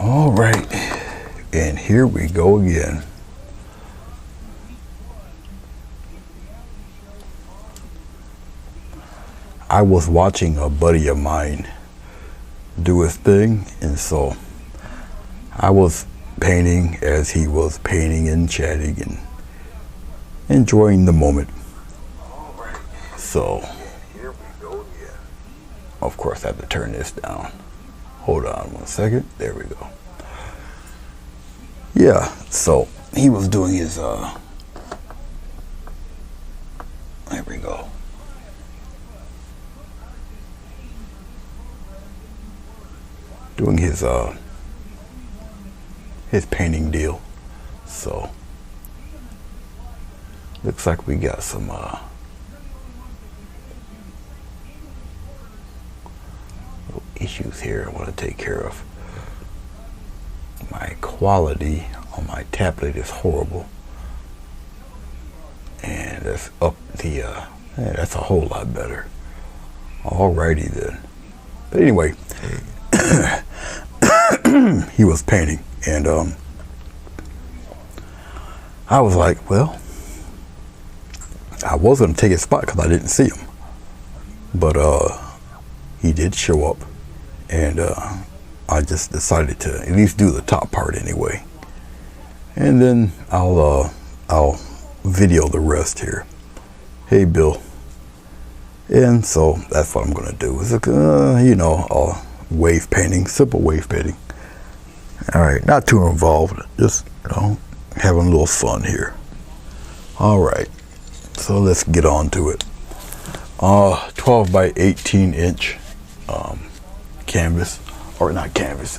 All right, and here we go again. I was watching a buddy of mine do his thing, and so I was painting as he was painting and chatting and enjoying the moment. So, here we go again. Of course, I have to turn this down. Hold on 1 second. There we go. Yeah, so he was doing his, there we go. Doing his painting deal. So, looks like we got some, issues here I want to take care of. My quality on my tablet is horrible, and that's up the yeah, that's a whole lot better. Alrighty then. But anyway, he was painting, and I was like, well, I was going to take his spot because I didn't see him, but he did show up. And I just decided to at least do the top part anyway, and then I'll video the rest here. Hey, Bill. And so that's what I'm gonna do. It's you know, wave painting, simple wave painting. All right, not too involved, just having a little fun here. All right, so let's get on to it. 12 by 18 inch. Canvas, or not canvas,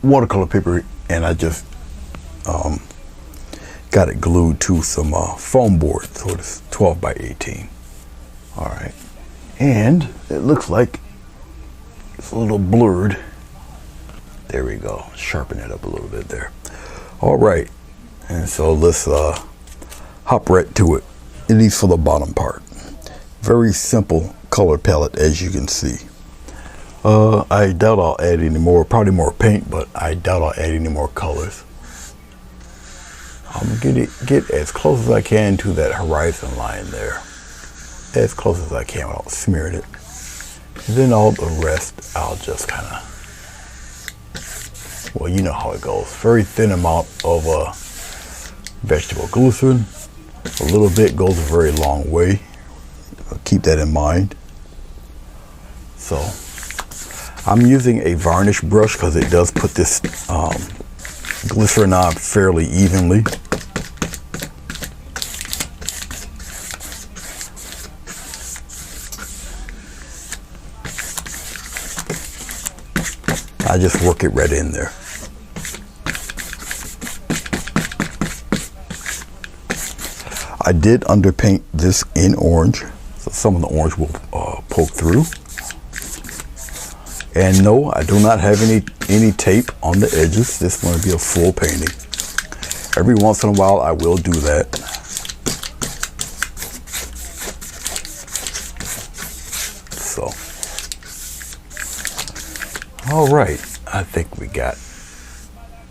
watercolor paper, and I just got it glued to some foam board, so it's 12 by 18. All right, and it looks like it's a little blurred. There we go, sharpen it up a little bit there. All right, and so let's hop right to it, at least for the bottom part. Very simple color palette, as you can see. I doubt I'll add any more, probably more paint, but I doubt I'll add any more colors. I'm gonna get as close as I can to that horizon line there. As close as I can without smearing it. And then all the rest, I'll just kind of, well, you know how it goes. Very thin amount of vegetable glycerin. A little bit goes a very long way. Keep that in mind. So, I'm using a varnish brush because it does put this glycerin on fairly evenly. I just work it right in there. I did underpaint this in orange, so some of the orange will poke through. And no, I do not have any tape on the edges. This is going to be a full painting. Every once in a while, I will do that. So, all right, I think we got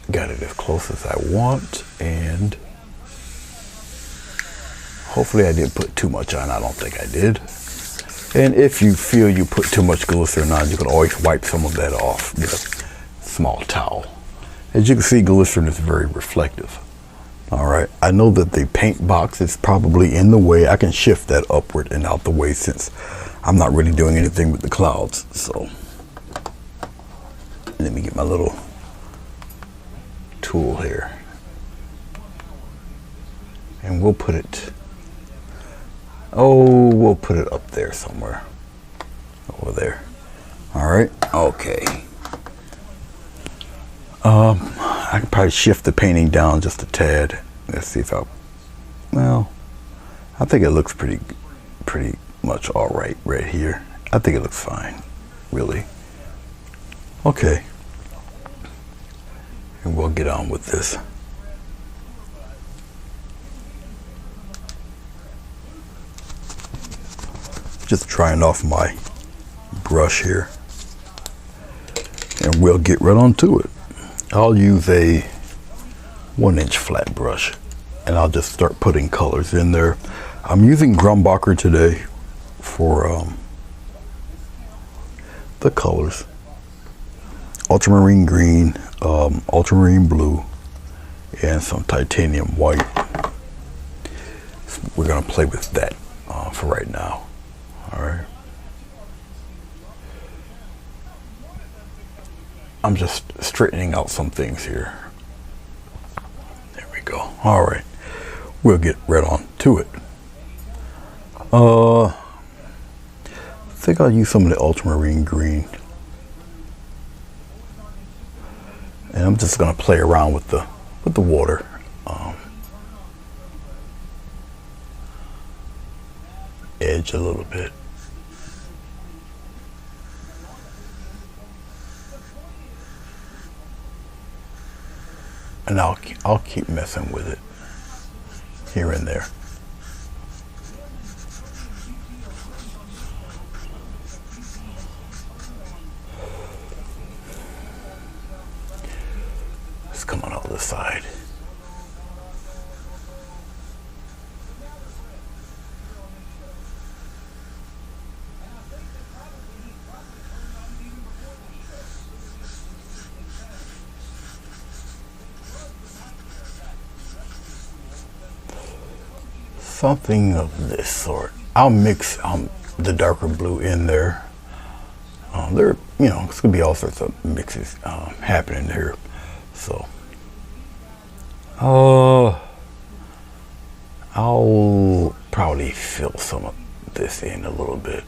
it as close as I want, and hopefully I didn't put too much on. I don't think I did. And if you feel you put too much glycerin on, you can always wipe some of that off with a small towel. As you can see, glycerin is very reflective. All right, I know that the paint box is probably in the way. I can shift that upward and out the way since I'm not really doing anything with the clouds. So let me get my little tool here. And we'll put it, we'll put it up there somewhere. Over there. All right, okay. I can probably shift the painting down just a tad. Let's see if well, I think it looks pretty much all right here. I think it looks fine, really. Okay. And we'll get on with this. Just trying off my brush here. And we'll get right on to it. I'll use a 1-inch flat brush and I'll just start putting colors in there. I'm using Grumbacher today for the colors. Ultramarine green, ultramarine blue, and some titanium white. So we're gonna play with that for right now. All right. I'm just straightening out some things here. There we go. All right. We'll get right on to it. I think I'll use some of the ultramarine green. And I'm just gonna play around with the water. Edge a little bit. And I'll keep messing with it here and there. Let's come on the other side. Something of this sort. I'll mix the darker blue in there. There, it's gonna be all sorts of mixes happening here. So, I'll probably fill some of this in a little bit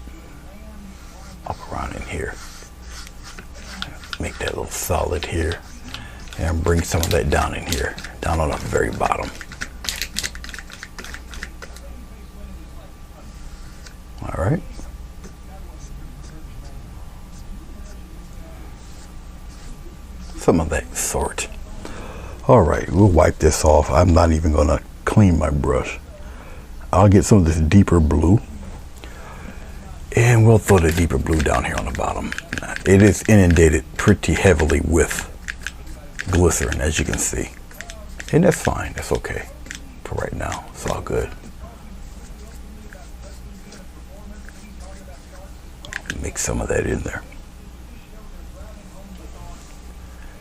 up around in here. Make that a little solid here, and bring some of that down in here, down on the very bottom. All right. Some of that sort. All right, we'll wipe this off. I'm not even gonna clean my brush. I'll get some of this deeper blue and we'll throw the deeper blue down here on the bottom. It is inundated pretty heavily with glycerin, as you can see. And that's fine, that's okay for right now. It's all good. Mix some of that in there.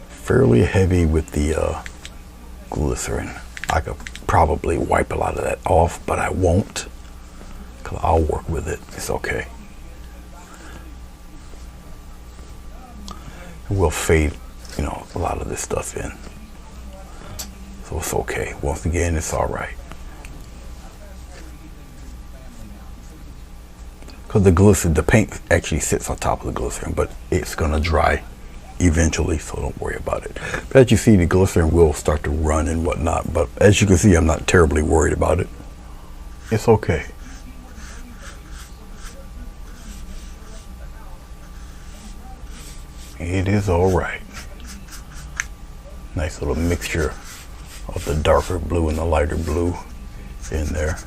Fairly heavy with the glycerin. I could probably wipe a lot of that off, but I won't, because I'll work with it. It's okay. And we'll fade, a lot of this stuff in. So it's okay. Once again, it's all right. Because the paint actually sits on top of the glycerin, but it's gonna dry eventually, so don't worry about it. But as you see, the glycerin will start to run and whatnot, but as you can see, I'm not terribly worried about it. It's okay. It is all right. Nice little mixture of the darker blue and the lighter blue in there.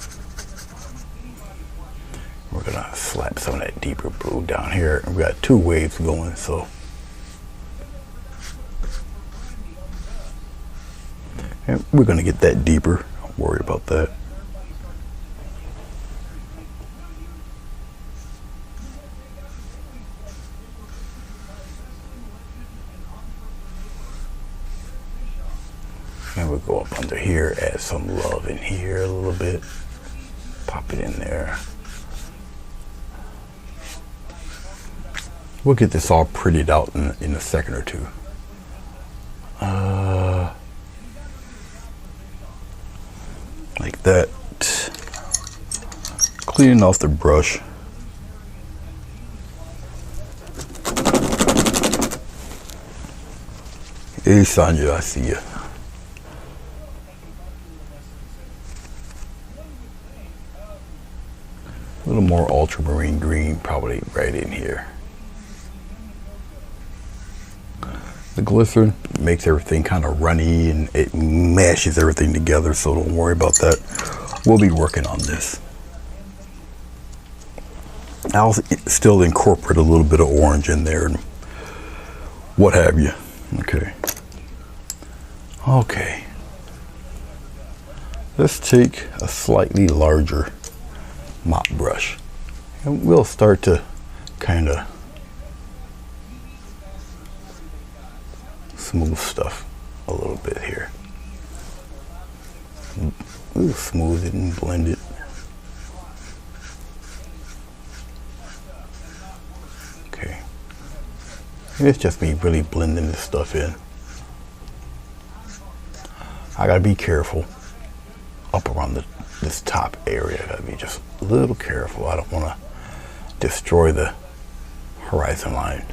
We're gonna slap some of that deeper blue down here. We've got two waves going, so. And we're gonna get that deeper. Don't worry about that. And we'll go up under here, add some love in here a little bit. Pop it in there. We'll get this all prettied out in a second or two. Like that. Cleaning off the brush. Hey Sanja, I see you. A little more ultramarine green probably right in here. The glycerin makes everything kind of runny and it mashes everything together, so don't worry about that. We'll be working on this. I'll still incorporate a little bit of orange in there and what have you. Okay. Okay. Let's take a slightly larger mop brush and we'll start to kind of smooth stuff a little bit here. We'll smooth it and blend it. Okay. And it's just me really blending this stuff in. I gotta be careful up around this top area. I gotta be just a little careful. I don't want to destroy the horizon line.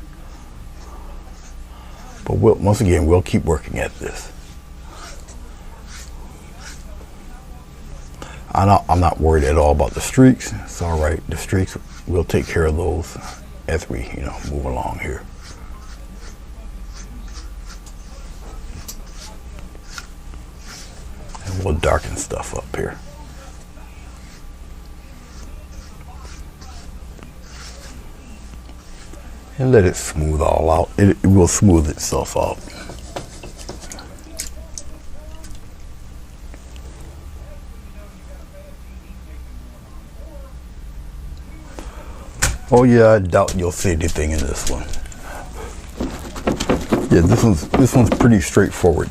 But once again, we'll keep working at this. I'm not worried at all about the streaks. It's all right. The streaks, we'll take care of those as we, move along here. And we'll darken stuff up here. And let it smooth all out. It will smooth itself out. Oh yeah, I doubt you'll see anything in this one. Yeah, this one's pretty straightforward.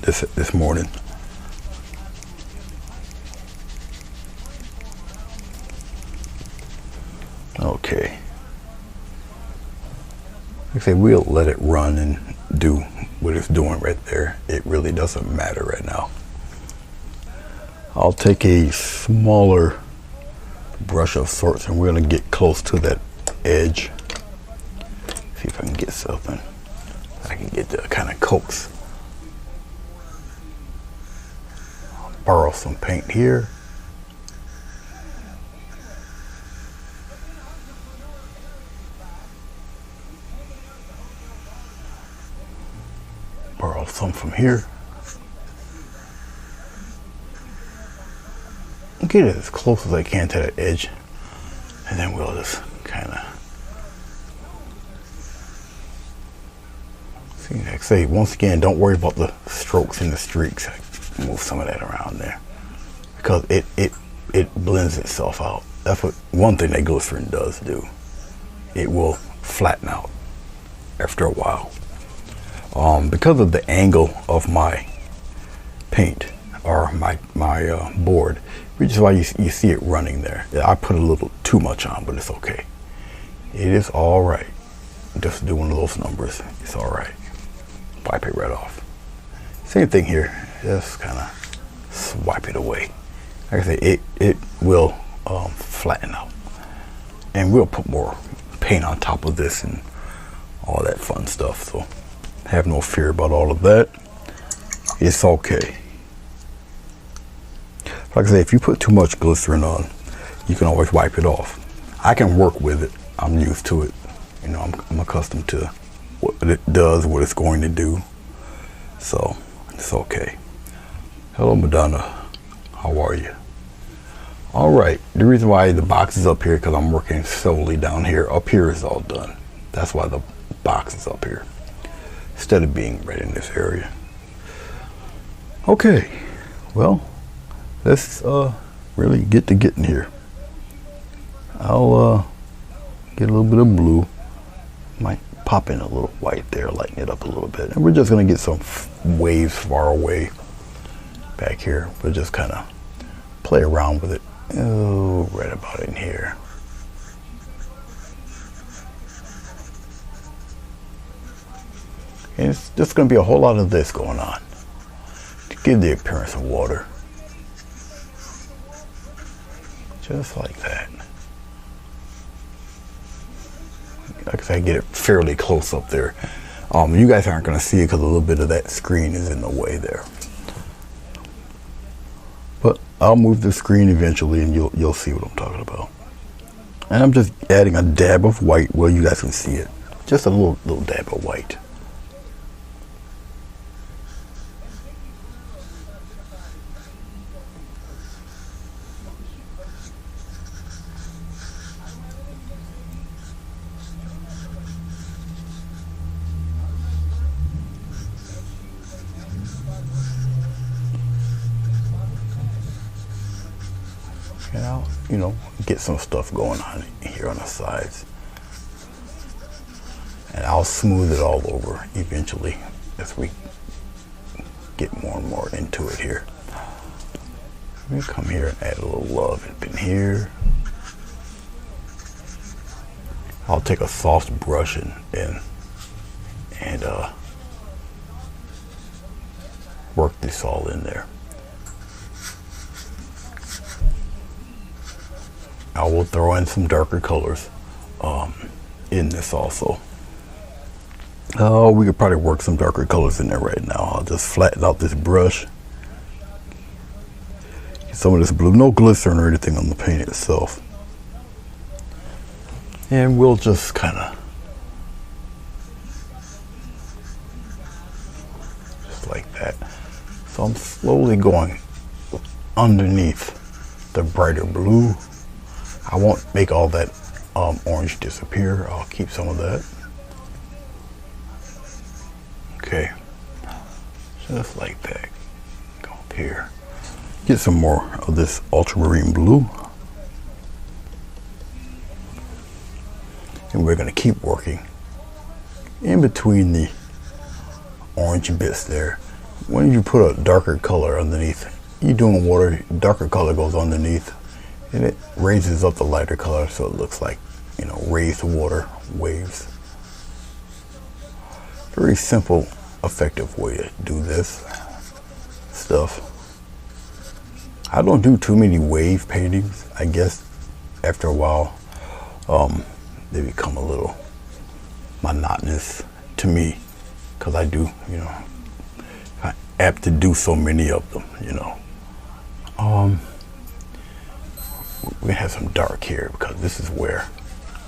This morning. Okay. Like I say, we'll let it run and do what it's doing right there. It really doesn't matter right now. I'll take a smaller brush of sorts and we're going to get close to that edge. See if I can get something I can get to kind of coax. I'll borrow some paint here. Borrow some from here. Get it as close as I can to that edge, and then we'll just kind of see. Like I say, once again, don't worry about the strokes and the streaks. Move some of that around there because it blends itself out. That's one thing that glycerin does do. It will flatten out after a while. Because of the angle of my paint or my board, which is why you see it running there. I put a little too much on, but it's okay. It is all right. Just doing those numbers, it's all right. Wipe it right off. Same thing here. Just kind of swipe it away. Like I say, it will flatten out, and we'll put more paint on top of this and all that fun stuff. So have no fear about all of that. It's okay. Like I say, if you put too much glycerin on, you can always wipe it off. I can work with it. I'm used to it. I'm accustomed to what it does, what it's going to do. So it's okay. Hello, Madonna. How are you? All right. The reason why the box is up here because I'm working solely down here. Up here is all done. That's why the box is up here instead of being right in this area. Okay. Well, let's really get to getting here. I'll get a little bit of blue. Might pop in a little white there, lighten it up a little bit. And we're just going to get some waves far away back here. We'll just kind of play around with it. Oh, right about in here. And it's just going to be a whole lot of this going on to give the appearance of water. Just like that. Like I said, I get it fairly close up there. You guys aren't going to see it because a little bit of that screen is in the way there. But I'll move the screen eventually and you'll see what I'm talking about. And I'm just adding a dab of white where you guys can see it. Just a little dab of white. And I'll, get some stuff going on here on the sides. And I'll smooth it all over eventually as we get more and more into it here. Let me come here and add a little love up in here. I'll take a soft brush and work this all in there. I will throw in some darker colors in this also. Oh, we could probably work some darker colors in there right now. I'll just flatten out this brush. Get some of this blue, no glycerin or anything on the paint itself. And we'll just kind of, just like that. So I'm slowly going underneath the brighter blue. I won't make all that orange disappear. I'll keep some of that. Okay, just like that. Go up here. Get some more of this ultramarine blue. And we're going to keep working in between the orange bits there. When you put a darker color underneath, you're doing water, darker color goes underneath and it raises up the lighter color so it looks like, raised water waves. Very simple, effective way to do this stuff. I don't do too many wave paintings. I guess after a while, they become a little monotonous to me because I do, I'm apt to do so many of them, we have some dark here because this is where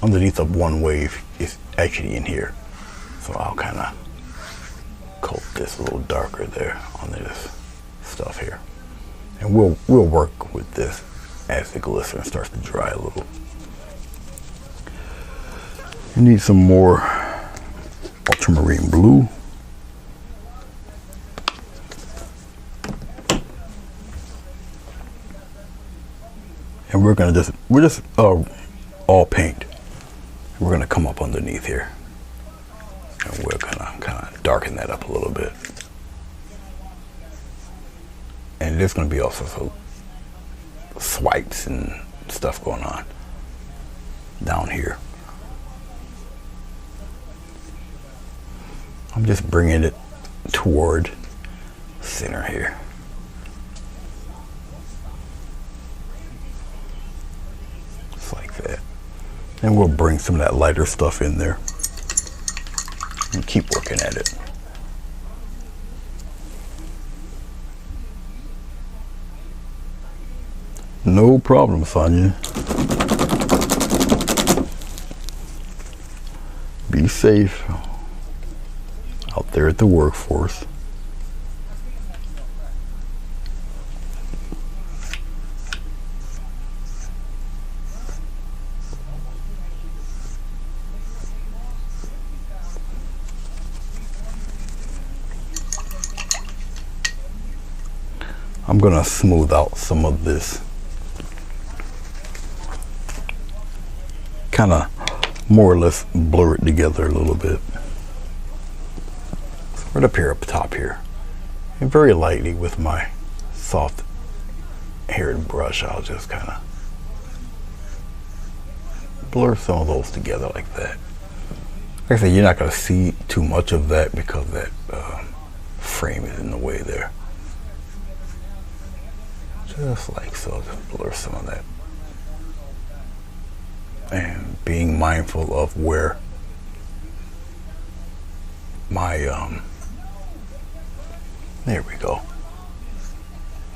underneath of one wave is actually in here. So I'll kind of coat this a little darker there on this stuff here. And we'll work with this as the glycerin starts to dry a little. You need some more ultramarine blue. And we're just all paint. We're gonna come up underneath here. And we're gonna kind of darken that up a little bit. And there's gonna be also some swipes and stuff going on down here. I'm just bringing it toward center here. Just like that. And we'll bring some of that lighter stuff in there and keep working at it. No problem, Sonia. Be safe out there at the workforce. I'm gonna smooth out some of this. Kind of more or less blur it together a little bit. Right up here, up top here. And very lightly with my soft haired brush, I'll just kind of blur some of those together like that. Like I said, you're not going to see too much of that because that frame is in the way there. Just like so, just blur some of that. And being mindful of where my, there we go.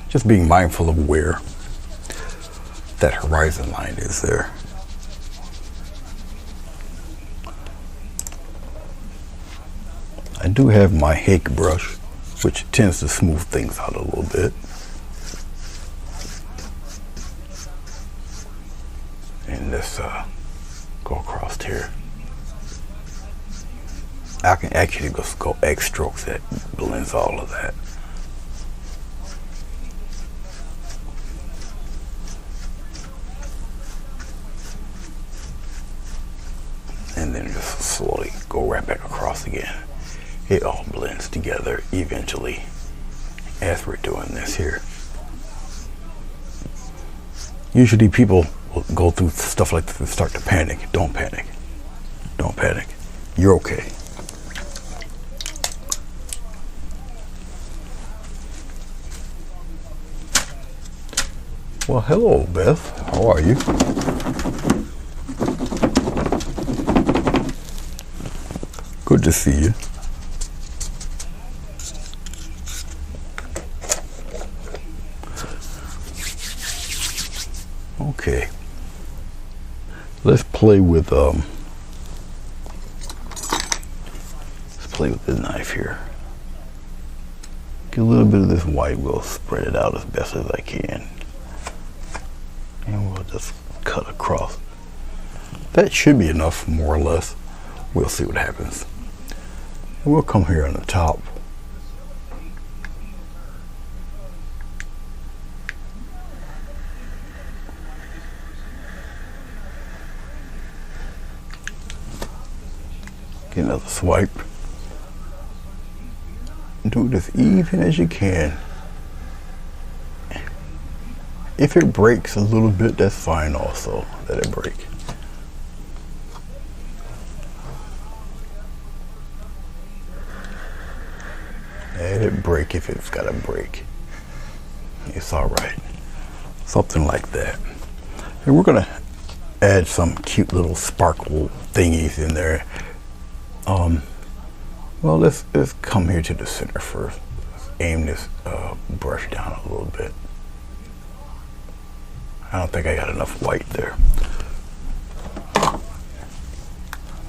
Just being mindful of where that horizon line is there. I do have my Hake brush, which tends to smooth things out a little bit. And let's go across here. I can actually just go X strokes that blends all of that. right back across again. It all blends together eventually as we're doing this here. Usually people will go through stuff like this and start to panic. Don't panic. Don't panic. You're okay. Well, hello, Beth. How are you? Good to see you. Okay. Let's play with the knife here. Get a little bit of this white. We'll spread it out as best as I can. And we'll just cut across. That should be enough, more or less. We'll see what happens. And we'll come here on the top. Get another swipe. Do it as even as you can. If it breaks a little bit, that's fine also. Let it break. Let it break if it's got to break. It's all right. Something like that. And we're going to add some cute little sparkle thingies in there. Well, let's come here to the center first. Let's aim this brush down a little bit. I don't think I got enough white there.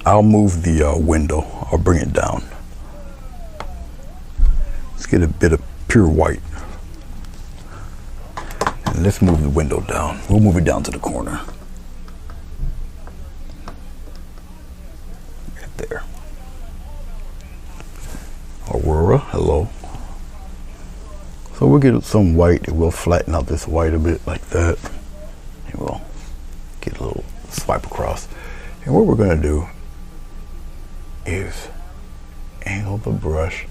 I'll move the window. I'll bring it down. Let's get a bit of pure white. And let's move the window down. We'll move it down to the corner. Right there. Aurora, hello. So we'll get some white and we'll flatten out this white a bit like that. And we'll get a little swipe across. And what we're going to do is angle the brush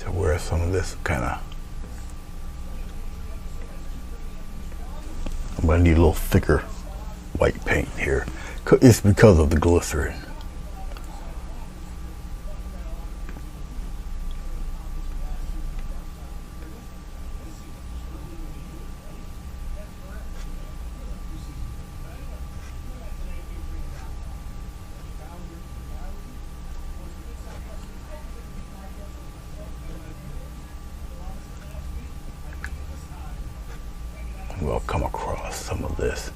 to where some of this kind of, I'm going to need a little thicker white paint here. It's because of the glycerin. We'll come across some of this.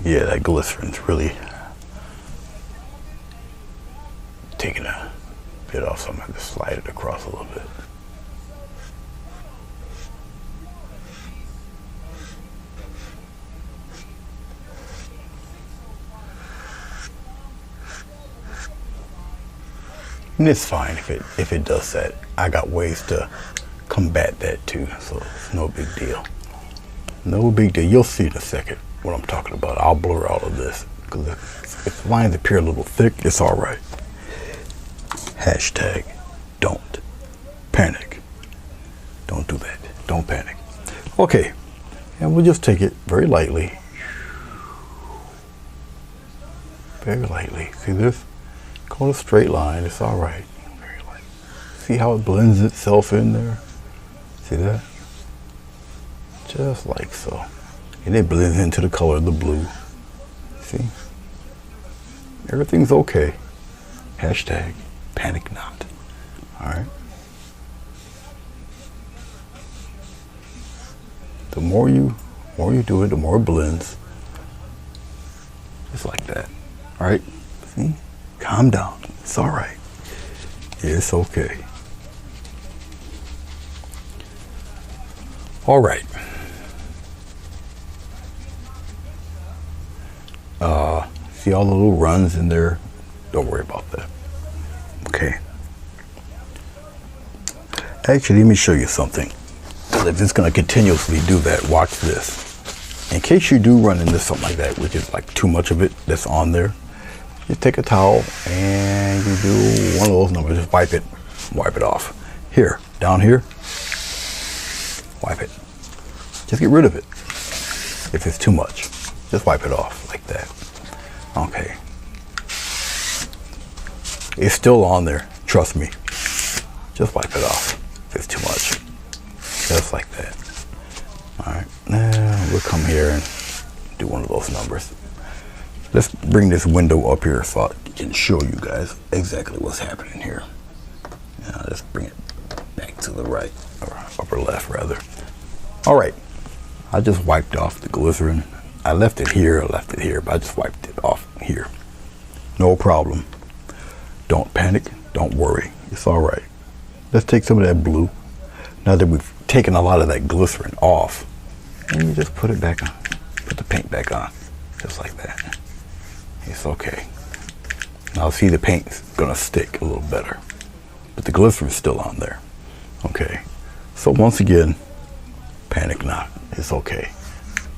Yeah, that glycerin's really taking a bit off, so I'm going to slide it across a little bit. And it's fine if it does that. I got ways to combat that too, so it's no big deal. No big deal. You'll see in a second what I'm talking about. I'll blur all of this because if lines appear a little thick, it's all right. Hashtag don't panic. Don't do that. Don't panic. Okay, and we'll just take it very lightly. Very lightly. See this? Go a straight line, it's all right. Very light. See how it blends itself in there? See that? Just like so. And it blends into the color of the blue. See? Everything's okay. Hashtag panic not. All right. The more you do it, the more it blends. Just like that. All right? See? Calm down. It's all right. It's okay. All right. See all the little runs in there? Don't worry about that. Okay. Actually, let me show you something. If it's going to continuously do that, watch this. In case you do run into something like that, which is like too much of it that's on there, you take a towel and you do one of those numbers. Just wipe it off. Here, down here, wipe it. Just get rid of it. If it's too much, just wipe it off like that. Okay. It's still on there. Trust me. Just wipe it off if it's too much. Just like that. All right. Now we'll come here and do one of those numbers. Let's bring this window up here so I can show you guys exactly what's happening here. Now let's bring it back to the right, or upper left rather. All right. I just wiped off the glycerin. I left it here, but I just wiped it off here. No problem. Don't panic. Don't worry. It's all right. Let's take some of that blue. Now that we've taken a lot of that glycerin off, and you just put it back on. Put the paint back on, just like that. It's okay. Now see, the paint's gonna stick a little better, but the glycerin's still on there. Okay. So once again, panic not. It's okay.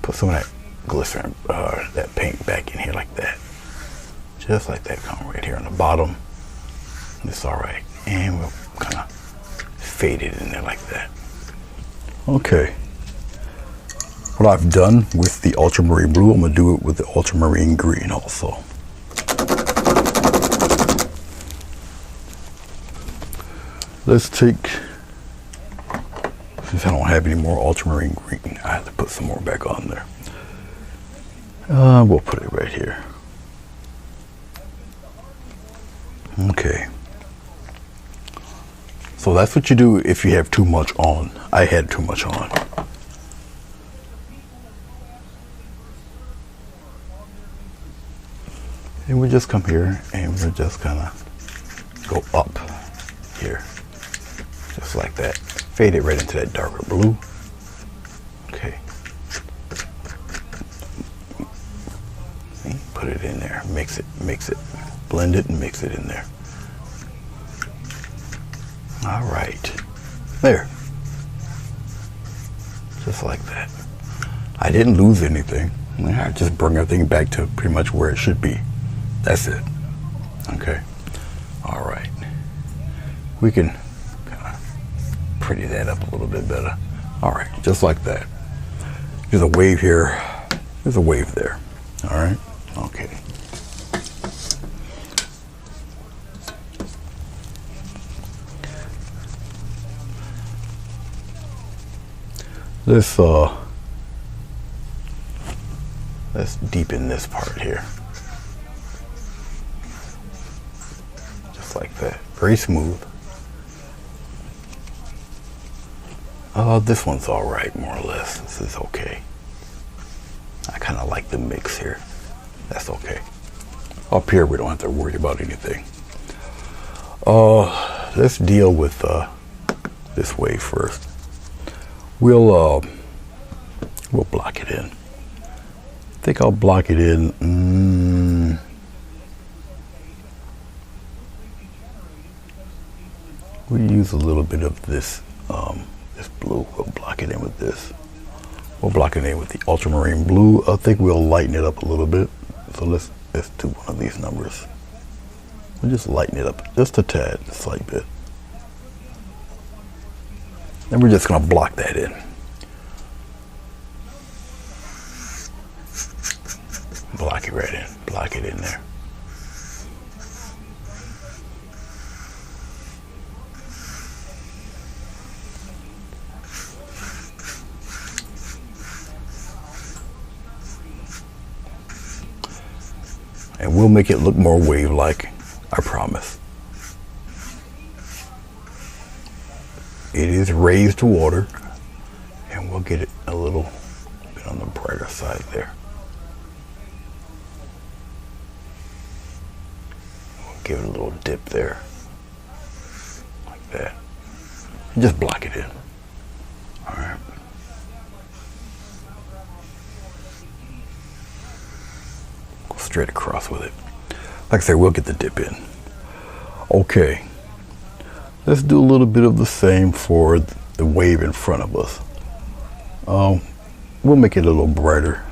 Put some of that glycerin, that paint back in here like that. Just like that. Come right here on the bottom. It's all right. And we'll kind of fade it in there like that. Okay. What I've done with the ultramarine blue, I'm gonna do it with the ultramarine green also. Let's take, since I don't have any more ultramarine green, I have to put some more back on there. We'll put it right here. Okay. So that's what you do if you have too much on. I had too much on. And we just come here and we'll just kind of go up here. Just like that. Fade it right into that darker blue. Okay. See? Put it in there. Mix it. Blend it and mix it in there. All right. There. Just like that. I didn't lose anything. I just bring everything back to pretty much where it should be. That's it. Okay. All right. We can kind of pretty that up a little bit better. All right. Just like that. There's a wave here. There's a wave there. All right. Okay. Let's deepen this part here. Just like that. Very smooth. This one's all right, more or less. This is okay. I kind of like the mix here. That's okay. Up here, we don't have to worry about anything. Let's deal with this wave first. We'll block it in. I think I'll block it in. We use a little bit of this this blue. We'll block it in with this. We'll block it in with the ultramarine blue. I think we'll lighten it up a little bit. So let's do one of these numbers. We'll just lighten it up just a tad, a slight bit. Then we're just gonna block that in. Block it right in. Block it in there. And we'll make it look more wave-like, I promise. It is raised to water, and we'll get it a little bit on the brighter side there. We'll give it a little dip there, like that. And just block it in. All right. Go straight across with it. like I say, we'll get the dip in. Okay, let's do a little bit of the same for the wave in front of us. We'll make it a little brighter.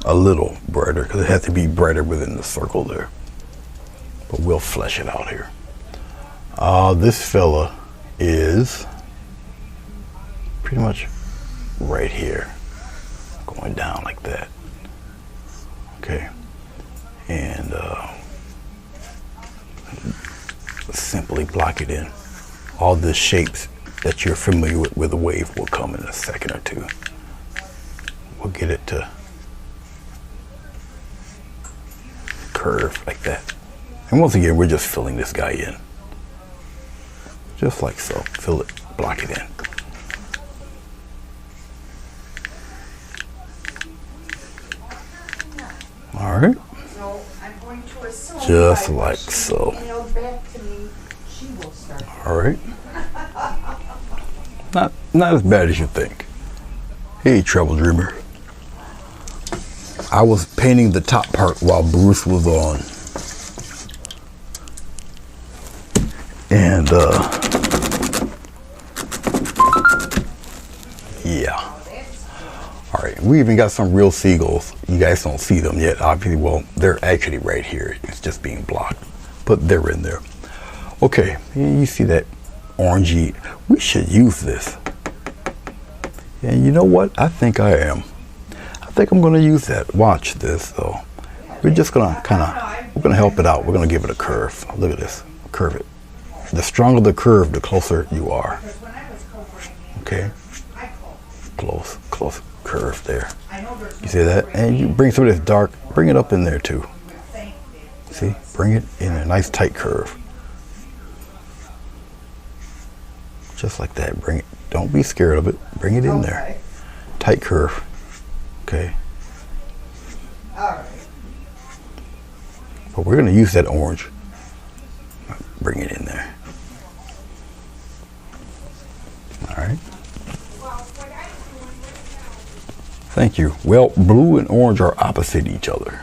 A little brighter, because it has to be brighter within the circle there. But we'll flesh it out here. This fella is pretty much right here, going down like that. Okay, and simply block it in. All the shapes that you're familiar with a wave will come in a second or two. We'll get it to curve like that. And once again, we're just filling this guy in. Just like so. Fill it, block it in. All right. So I'm going to assume just like so. Back to me, she will start. All right. Not as bad as you think. Hey, Trouble Dreamer. I was painting the top part while Bruce was on. And yeah. All right, we even got some real seagulls. You guys don't see them yet, obviously. Well, they're actually right here. It's just being blocked, but they're in there. Okay, you see that orangey? We should use this. And you know what? I think I am. I think I'm going to use that. Watch this, though. We're just going to we're going to help it out. We're going to give it a curve. Look at this. Curve it. The stronger the curve, the closer you are. Okay? Close curve there. You see that? And you bring some of this dark, bring it up in there too. See? Bring it in a nice tight curve. Just like that. Bring it. Don't be scared of it. Bring it in there. Tight curve. Okay? Alright. But we're going to use that orange. Bring it in there. Alright. Thank you. Well, blue and orange are opposite each other,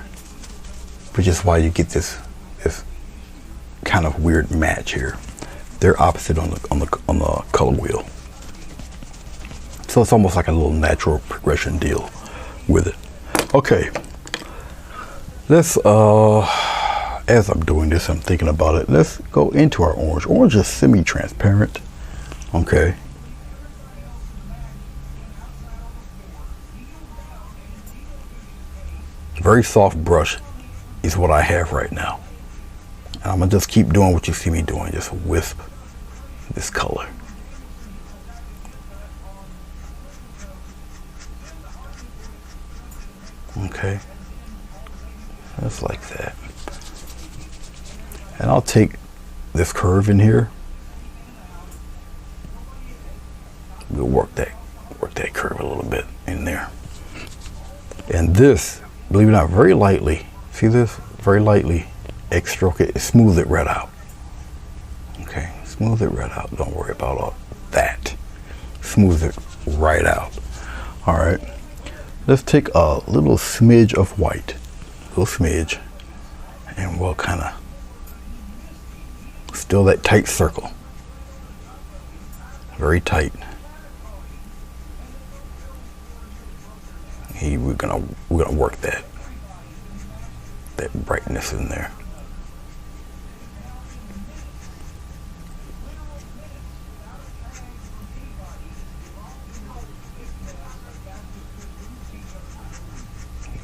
which is why you get this kind of weird match here. They're opposite on the color wheel, so it's almost like a little natural progression deal with it. Okay, let's as I'm doing this, I'm thinking about it. Let's go into our orange. Orange is semi-transparent. Okay. Very soft brush is what I have right now. And I'm gonna just keep doing what you see me doing, just wisp this color. Okay, just like that. And I'll take this curve in here. We'll work that curve a little bit in there. And this, believe it or not, very lightly, see this? Very lightly, X stroke it, smooth it right out. Okay, smooth it right out. Don't worry about all that. Smooth it right out. All right, let's take a little smidge of white, a little smidge, and we'll kind of still that tight circle, very tight. We're gonna work that brightness in there.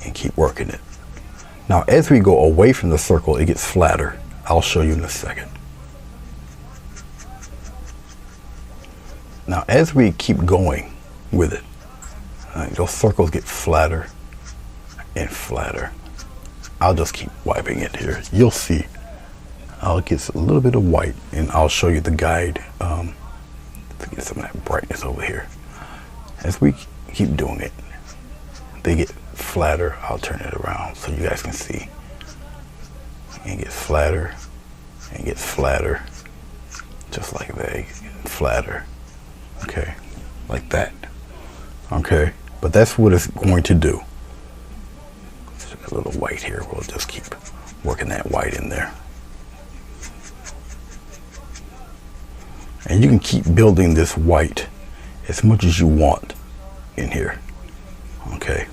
And keep working it. Now, as we go away from the circle, it gets flatter. I'll show you in a second. Now, as we keep going with it, those circles get flatter and flatter. I'll just keep wiping it here. You'll see. I'll get a little bit of white, and I'll show you the guide to get some of that brightness over here. As we keep doing it, they get flatter. I'll turn it around so you guys can see. And it gets flatter, and it gets flatter, just like that. Flatter. Okay, like that. Okay, but that's what it's going to do. a little white here. We'll just keep working that white in there. And you can keep building this white as much as you want in here. Okay.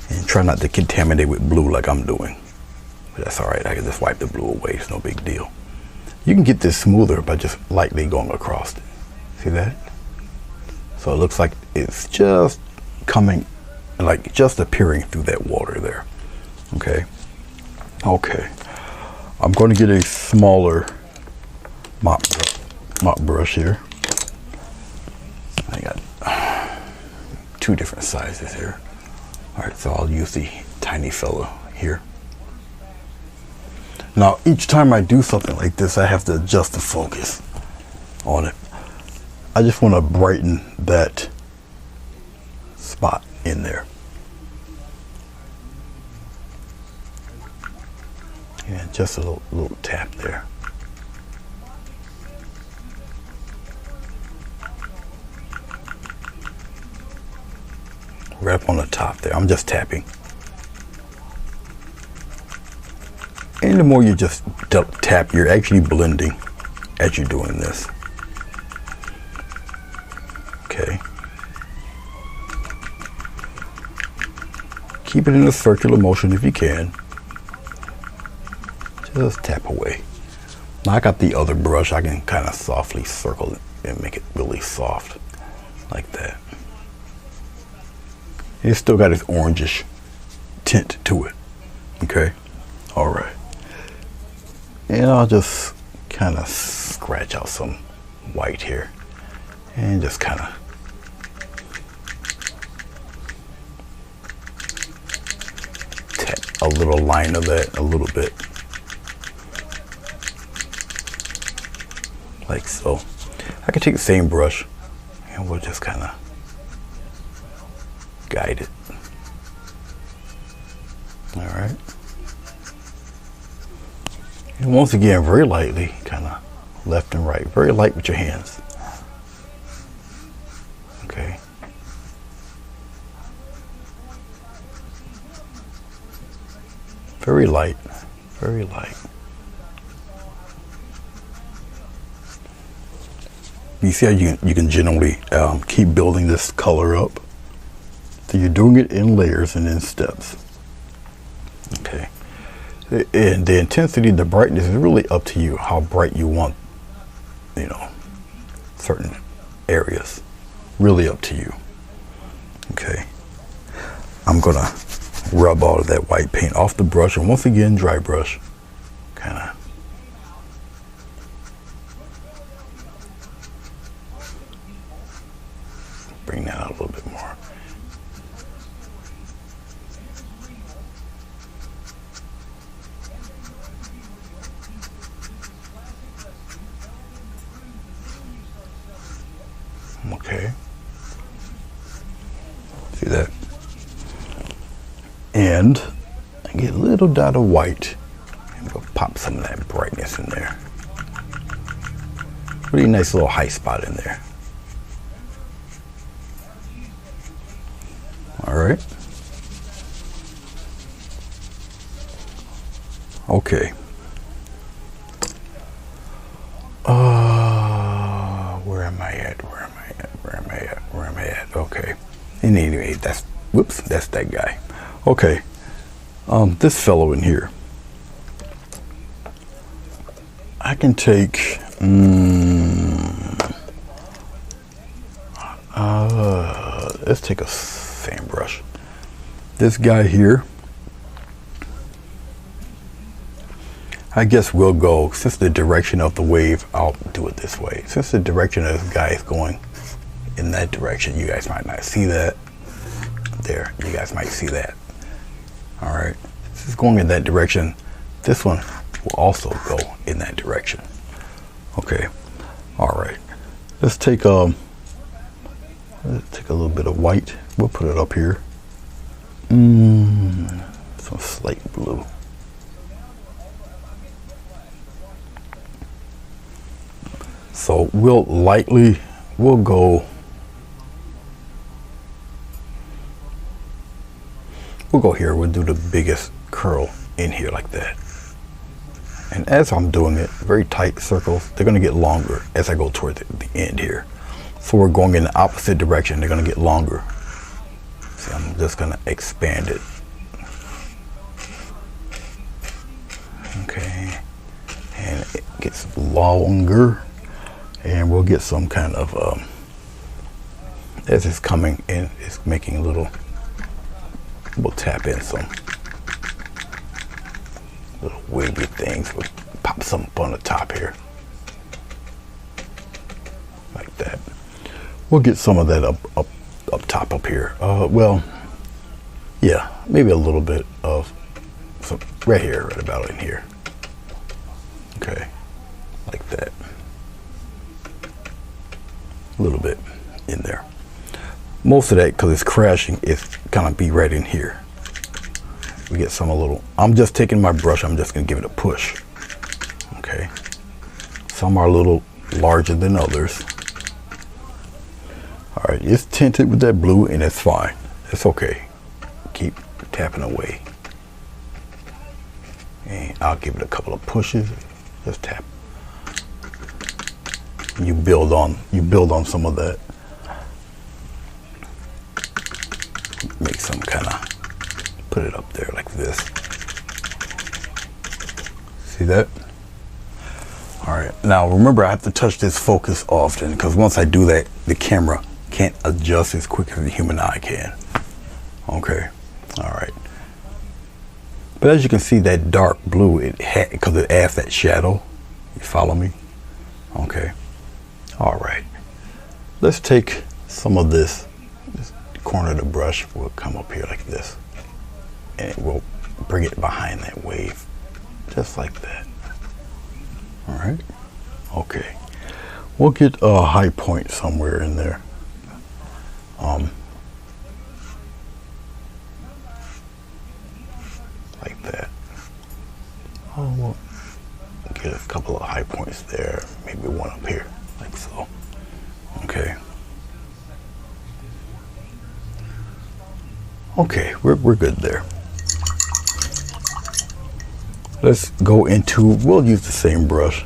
And try not to contaminate with blue like I'm doing. But that's all right. I can just wipe the blue away. It's no big deal. You can get this smoother by just lightly going across it. See that? So it looks like it's just coming, like just appearing through that water there. Okay. Okay. I'm going to get a smaller mop brush here. I got 2 different sizes here. All right, so I'll use the tiny fella here. Now, each time I do something like this, I have to adjust the focus on it. I just want to brighten that spot in there. And just a little tap there. Right up on the top there. I'm just tapping. And the more you just tap, you're actually blending as you're doing this. Okay. Keep it in a circular motion if you can. Just tap away. Now I got the other brush. I can kind of softly circle it and make it really soft like that. It's still got its orangish tint to it. Okay. All right. And I'll just kind of scratch out some white here and just kind of tap a little line of that a little bit, like so. I can take the same brush and we'll just kind of guide it. All right. And once again, very lightly, kind of left and right, very light with your hands. Okay. Very light, very light. You see how you can generally keep building this color up? So you're doing it in layers and in steps. Okay. And the intensity, the brightness is really up to you, how bright you want, certain areas. Really up to you. Okay. I'm gonna rub all of that white paint off the brush, and once again, dry brush. Kind of. Bring that out a little bit more. Okay. See that? And I get a little dot of white and we'll pop some of that brightness in there. Really nice little high spot in there. All right. Okay. Where am I at? Okay. And anyway, that's that guy. Okay. This fellow in here. I can take let's take a same brush. This guy here, I guess we'll go, since the direction of the wave, I'll do it this way. Since the direction of this guy is going in that direction, you guys might not see that. There, you guys might see that. All right, this is going in that direction. This one will also go in that direction. Okay, all right. Let's take a little bit of white. We'll put it up here. Some slate blue. So we'll we'll go here. We'll do the biggest curl in here like that. And as I'm doing it, very tight circles, they're gonna get longer as I go toward the end here. So we're going in the opposite direction. They're gonna get longer. So I'm just gonna expand it. Okay, and it gets longer, and we'll get some kind of as it's coming in, it's making a little, we'll tap in some little wavy things. We'll pop some up on the top here like that. We'll get some of that up top up here. Well, yeah, maybe a little bit of some right here, right about in here. Okay, like that. A little bit in there. Most of that, because it's crashing, it's gonna be right in here. We get some a little, I'm just taking my brush, I'm just gonna give it a push. Okay, some are a little larger than others. All right, it's tinted with that blue, and it's fine. It's okay. Keep tapping away. And I'll give it a couple of pushes. Just tap. You build on some of that. Make some kind of, put it up there like this. See that? All right, now remember I have to touch this focus often, because once I do that, the camera can't adjust as quick as the human eye can. Okay, all right. But as you can see, that dark blue, because it adds that shadow. You follow me? Okay, all right. Let's take some of this corner of the brush, will come up here like this, and we'll bring it behind that wave, just like that. All right, okay. We'll get a high point somewhere in there. Like that. Oh, we'll get a couple of high points there, maybe one up here, like so. Okay. Okay, we're good there. Let's go into, we'll use the same brush,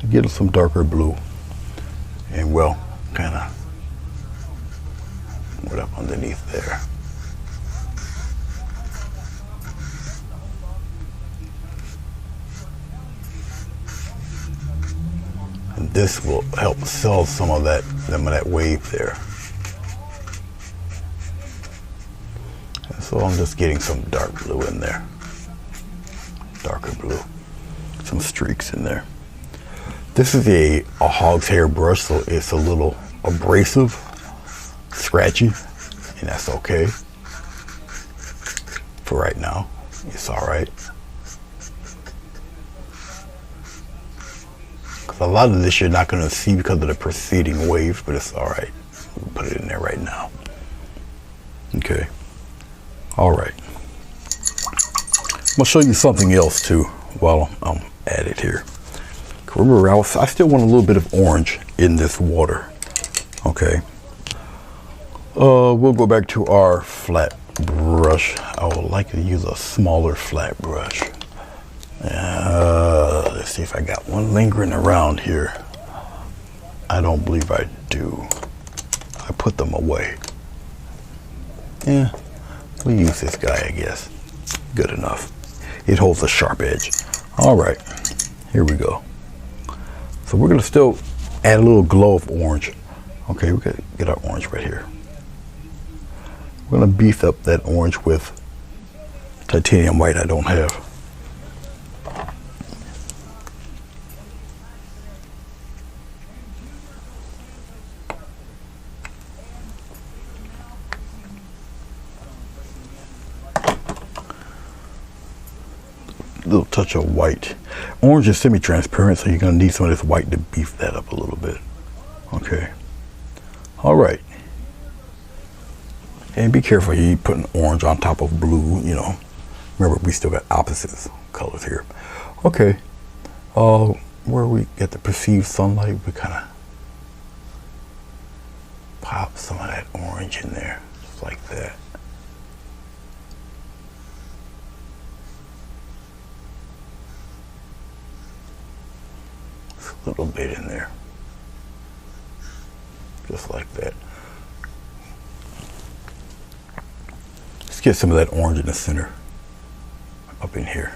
get some darker blue, and we'll kind of put up underneath there. And this will help sell some of that wave there. So I'm just getting some dark blue in there, darker blue, some streaks in there. This is a hog's hair brush, so it's a little abrasive, scratchy, and that's okay. For right now, it's all right. Because a lot of this you're not gonna see because of the preceding waves, but it's all right. We'll put it in there right now. Okay. All right, I'm gonna show you something else too while I'm at it here. Remember, I still want a little bit of orange in this water. Okay, we'll go back to our flat brush. I would like to use a smaller flat brush. Let's see if I got one lingering around here. I don't believe I do. I put them away. Yeah. We'll use this guy, I guess. Good enough. It holds a sharp edge. All right, here we go. So we're gonna still add a little glow of orange. Okay, we gotta get our orange right here. We're gonna beef up that orange with titanium white I don't have. Little touch of white. Orange is semi-transparent, so you're gonna need some of this white to beef that up a little bit. Okay. All right. And be careful, you're putting orange on top of blue, you know. Remember, we still got opposites colors here. Okay. Where we get the perceived sunlight, we kind of pop some of that orange in there, just like that. a little bit in there. Just like that. Let's get some of that orange in the center. Up in here.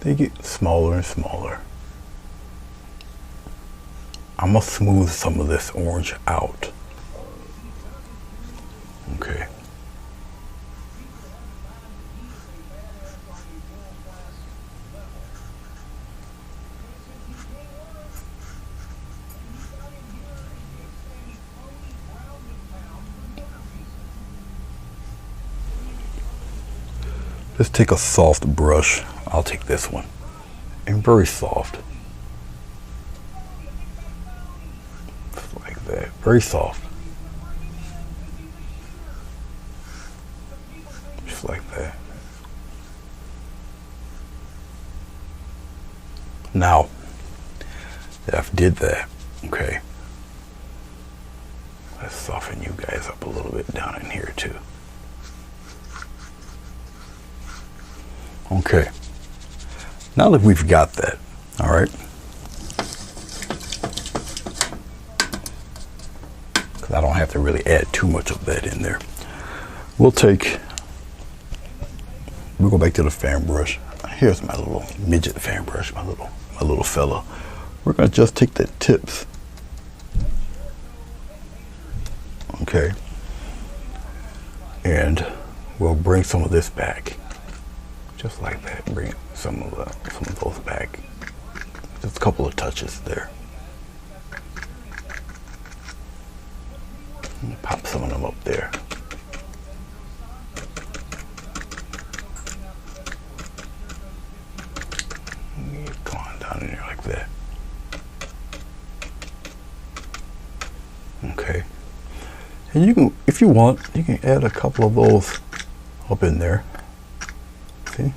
They get smaller and smaller. I'm gonna smooth some of this orange out. Okay. Let's take a soft brush. I'll take this one. And very soft. Just like that. Very soft. Just like that. Now, that I've did that, okay, let's soften you guys up a little bit down in here too. Okay, now that we've got that, all right, because I don't have to really add too much of that in there. We'll go back to the fan brush. Here's my little midget fan brush, my little fella. We're gonna just take the tips, okay, and we'll bring some of this back. Just like that, bring some of those back. Just a couple of touches there. And pop some of them up there. Go on down in there like that. Okay. And you can, if you want, you can add a couple of those up in there. See?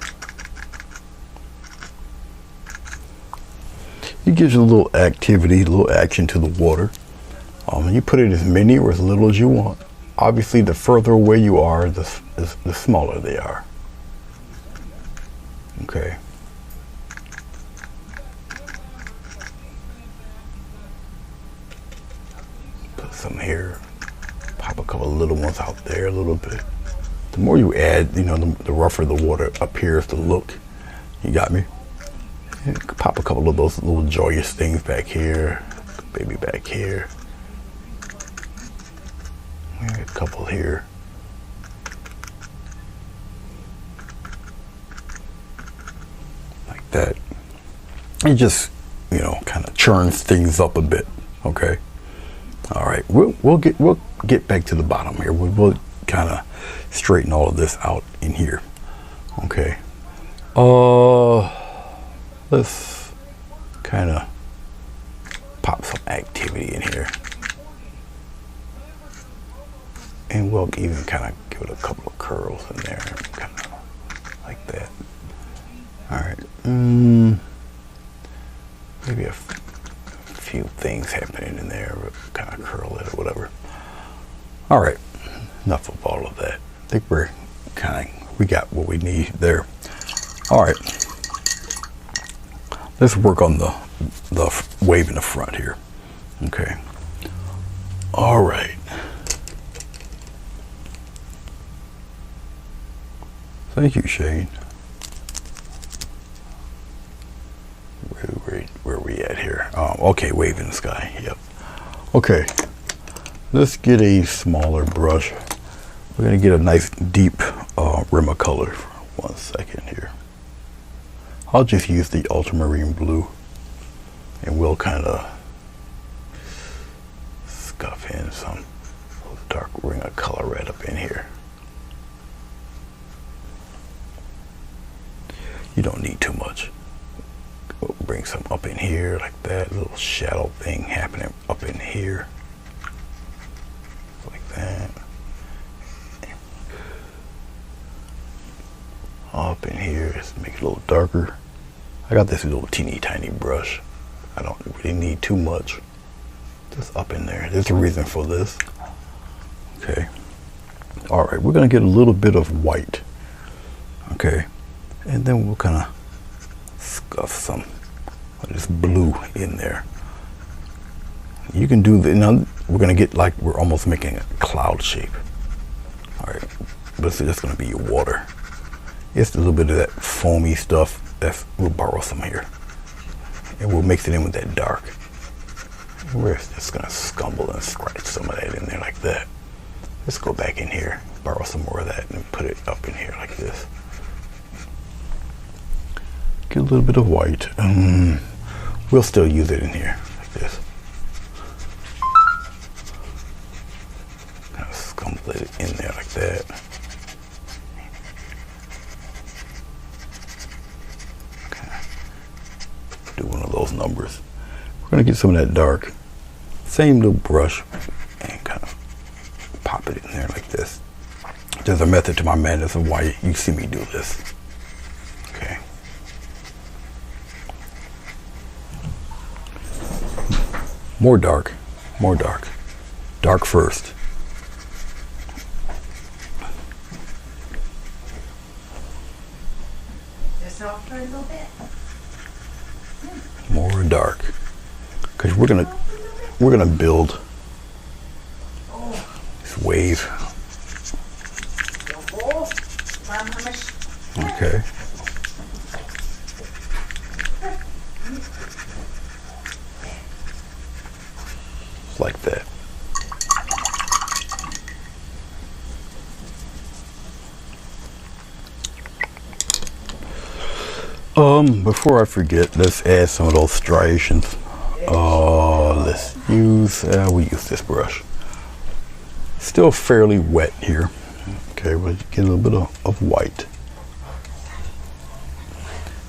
It gives you a little activity, a little action to the water. And you put it as many or as little as you want. Obviously, the further away you are, the smaller they are. Okay. Put some here. Pop a couple of little ones out there a little bit. The more you add, you know, the rougher the water appears to look. You got me? And pop a couple of those little joyous things back here. Maybe back here. Maybe a couple here. Like that. It just, you know, kind of churns things up a bit. Okay. All right. We'll get back to the bottom here. We'll kind of straighten all of this out in here. Okay. Let's kind of pop some activity in here. And we'll even kind of give it a couple of curls in there. Kind of like that. All right. Maybe a few things happening in there. Kind of curl it or whatever. All right. Enough of all of that. I think we got what we need there. All right. Let's work on the wave in the front here. Okay. All right. Thank you, Shane. Where are we at here? Okay, wave in the sky. Yep. Okay. Let's get a smaller brush. We're gonna get a nice deep rim of color. 1 second here. I'll just use the ultramarine blue, and we'll kind of scuff in some dark ring of color right up in here. You don't need too much. We'll bring some up in here like that, little shadow thing happening up in here. Like that. Up in here, just make it a little darker. I got this little teeny tiny brush. I don't really need too much. Just up in there. There's a reason for this. Okay. All right, we're gonna get a little bit of white. Okay. And then we'll kind of scuff some this blue in there. You can do the, now we're gonna get like we're almost making a cloud shape. All right, but it's just gonna be your water. It's a little bit of that foamy stuff. We'll borrow some here, and we'll mix it in with that dark. We're just gonna scumble and scratch some of that in there like that. Let's go back in here, borrow some more of that, and put it up in here like this. Get a little bit of white. We'll still use it in here like this. Kind of scumble it in there like that. Do one of those numbers. We're gonna get some of that dark. Same little brush and kind of pop it in there like this. There's a method to my madness of why you see me do this. Okay. More dark, more dark. Dark first. Just off for a little bit. More dark. Because we're gonna build this wave. Okay. Like that. Before I forget, let's add some of those striations. Let's use, we use this brush. Still fairly wet here. Okay, we'll get a little bit of white.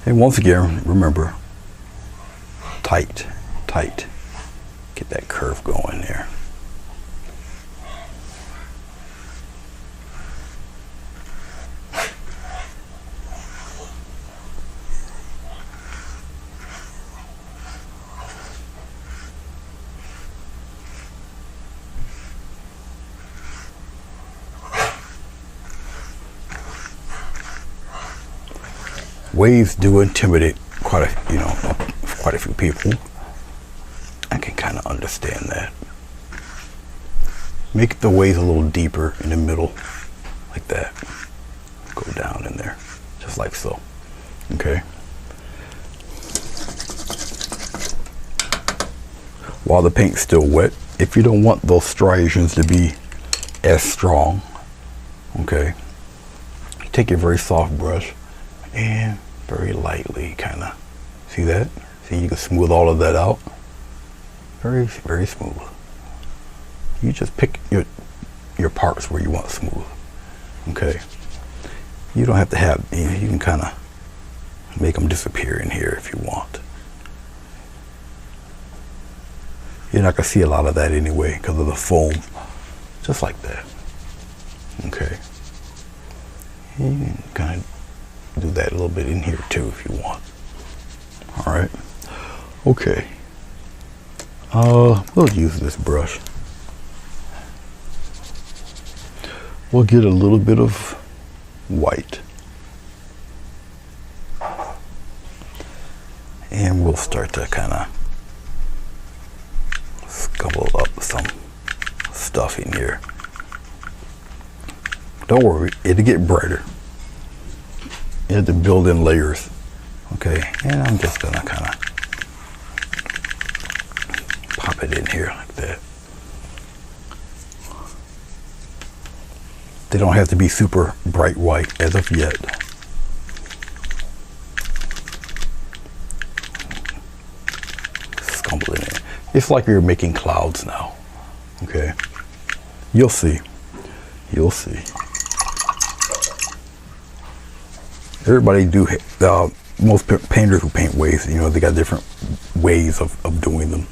And once again, remember, tight, tight. Get that curve going there. Waves do intimidate quite a few people. I can kind of understand that. Make the waves a little deeper in the middle, like that. Go down in there, just like so. Okay. While the paint's still wet, if you don't want those striations to be as strong, okay, take a very soft brush and very lightly kind of, see that? See, you can smooth all of that out. Very, very smooth. You just pick your parts where you want smooth. Okay. You don't have to have, you can kind of make them disappear in here if you want. You're not going to see a lot of that anyway because of the foam. Just like that. Okay. You can kind of do that a little bit in here too if you want. All right. Okay. We'll use this brush. We'll get a little bit of white. And we'll start to kind of scumble up some stuff in here. Don't worry, it'll get brighter. You have to build in layers. Okay, and I'm just gonna kind of pop it in here like that. They don't have to be super bright white as of yet. Scumble it in. It's like you're making clouds now. Okay, you'll see. You'll see. Everybody do, most painters who paint waves, they got different ways of doing them.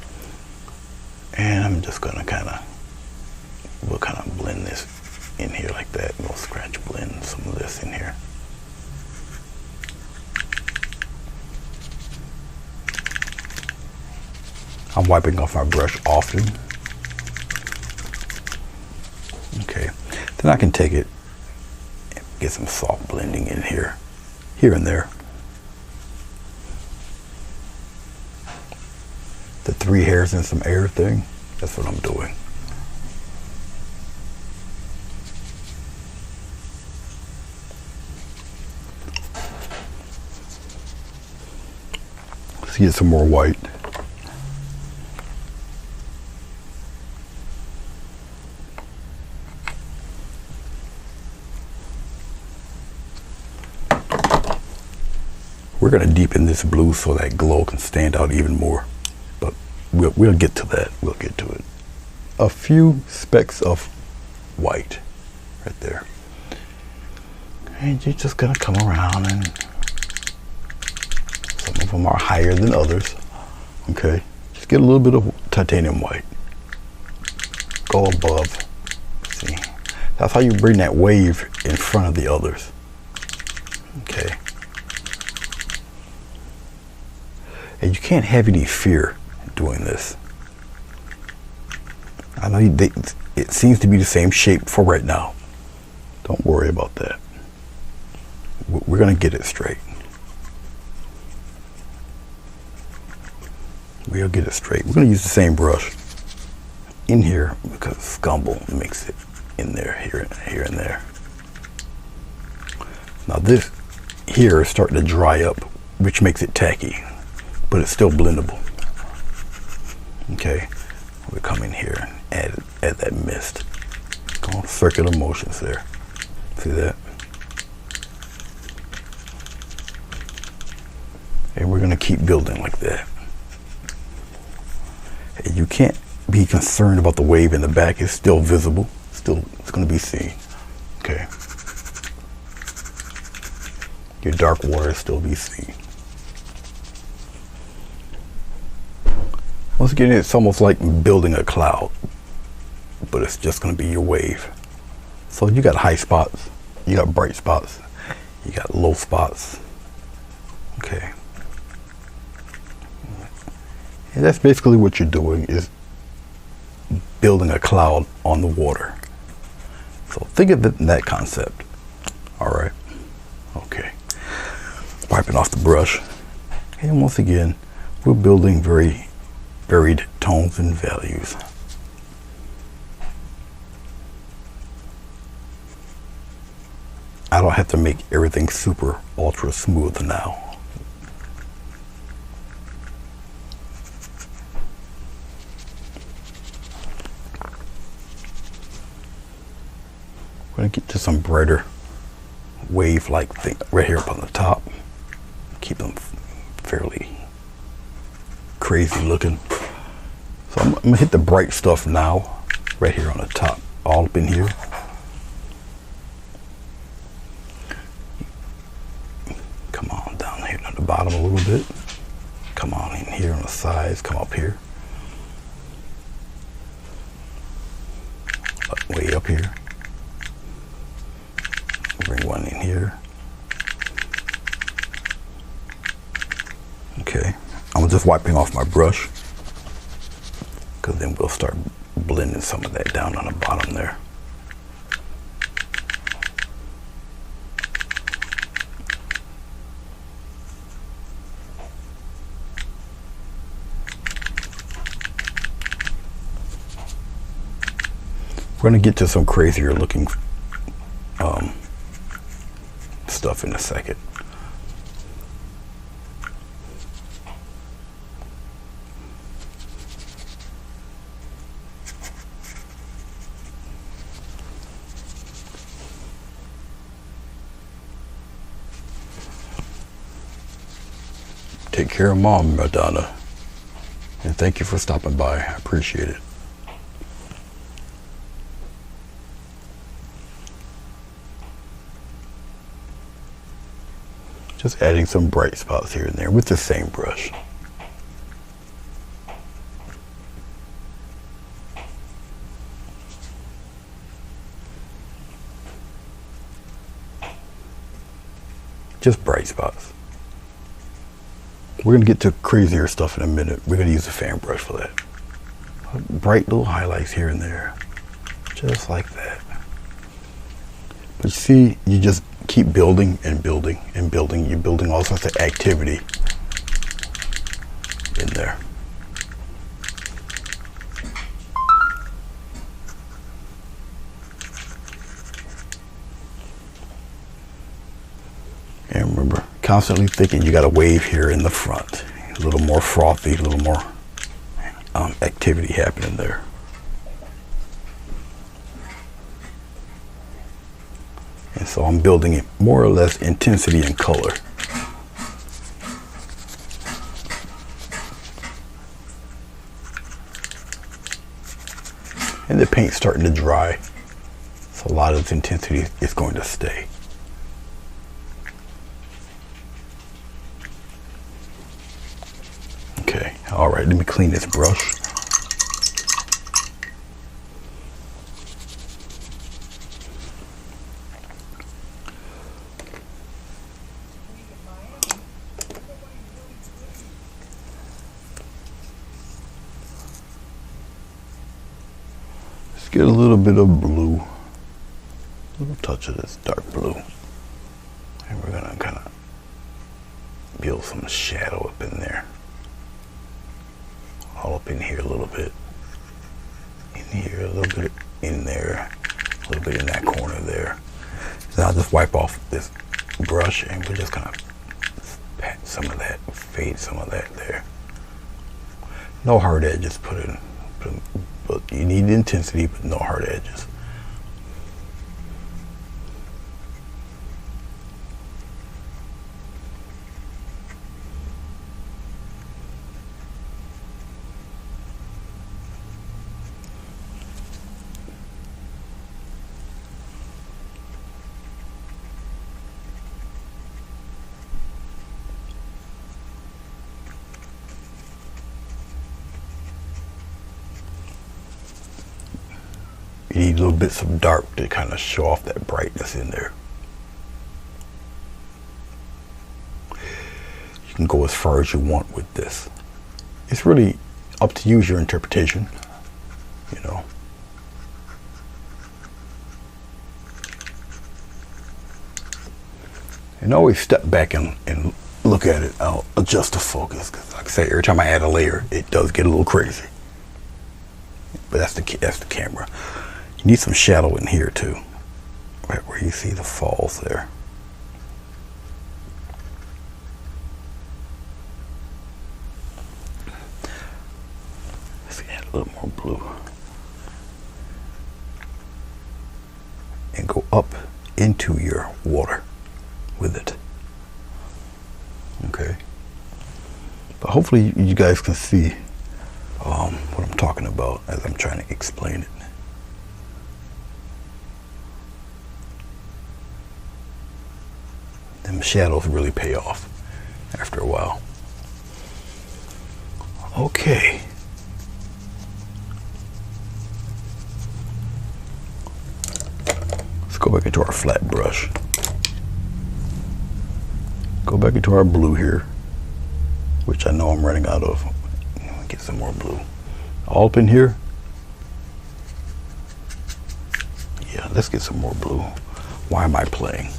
And I'm just gonna we'll kind of blend this in here like that. We'll scratch blend some of this in here. I'm wiping off my brush often. Okay, then I can take it and get some soft blending in here and there. 3 hairs in some air thing. That's what I'm doing. Let's get some more white. We're going to deepen this blue so that glow can stand out even more. But we'll get to that. We'll get to it. A few specks of white right there. And you're just going to come around, and some of them are higher than others. Okay. Just get a little bit of titanium white. Go above. See? That's how you bring that wave in front of the others. Okay. And you can't have any fear doing this. I know it seems to be the same shape for right now. Don't worry about that. We're going to get it straight. We'll get it straight. We're going to use the same brush in here because Scumble makes it in there, here and there. Now this here is starting to dry up, which makes it tacky, but it's still blendable. Okay, we come in here and add that mist. Go circular motions there. See that? And we're gonna keep building like that. And you can't be concerned about the wave in the back. It's still visible. It's gonna be seen. Okay. Your dark water still be seen. Once again, it's almost like building a cloud, but it's just going to be your wave. So you got high spots, you got bright spots, you got low spots. Okay. And that's basically what you're doing, is building a cloud on the water. So think of it in that concept. All right. Okay. Wiping off the brush. And once again, we're building very varied tones and values. I don't have to make everything super ultra smooth now. We're going to get to some brighter wave-like thing right here up on the top. Keep them fairly crazy looking. So I'm gonna hit the bright stuff now, right here on the top, all up in here. Come on down here on the bottom a little bit. Come on in here on the sides, come up here. Way up here. Bring one in here. Okay, I'm just wiping off my brush, because then we'll start blending some of that down on the bottom there. We're going to get to some crazier looking stuff in a second. Take care of Mom, Madonna. And thank you for stopping by. I appreciate it. Just adding some bright spots here and there with the same brush. Just bright spots. We're going to get to crazier stuff in a minute. We're going to use a fan brush for that. Bright little highlights here and there. Just like that. But you see, you just keep building and building and building. You're building all sorts of activity in there. constantly thinking you got a wave here in the front. A little more frothy, a little more activity happening there. And so I'm building it more or less intensity and color. And the paint's starting to dry, so a lot of this intensity is going to stay. Okay, all right, let me clean this brush. Get a little bit of blue, a little touch of this dark blue, and we're gonna kind of build some shadow up in there, all up in here a little bit, in here a little bit, in there, a little bit in that corner there. Then I'll just wipe off this brush and we're just kind of pat some of that, fade some of that there. No hard edges put in. But you need intensity, but no hard edges. You need little bits of dark to kind of show off that brightness in there. You can go as far as you want with this. It's really up to you, your interpretation, you know. And always step back and look at it. I'll adjust the focus, because like I say, every time I add a layer, it does get a little crazy. But that's the camera. You need some shadow in here too, right where you see the falls there. Let's add a little more blue. And go up into your water with it. Okay. But hopefully you guys can see what I'm talking about as I'm trying to explain it. Them shadows really pay off after a while. Okay. Let's go back into our flat brush. Go back into our blue here, which I know I'm running out of. Get some more blue. All up in here. Yeah, let's get some more blue. Why am I playing?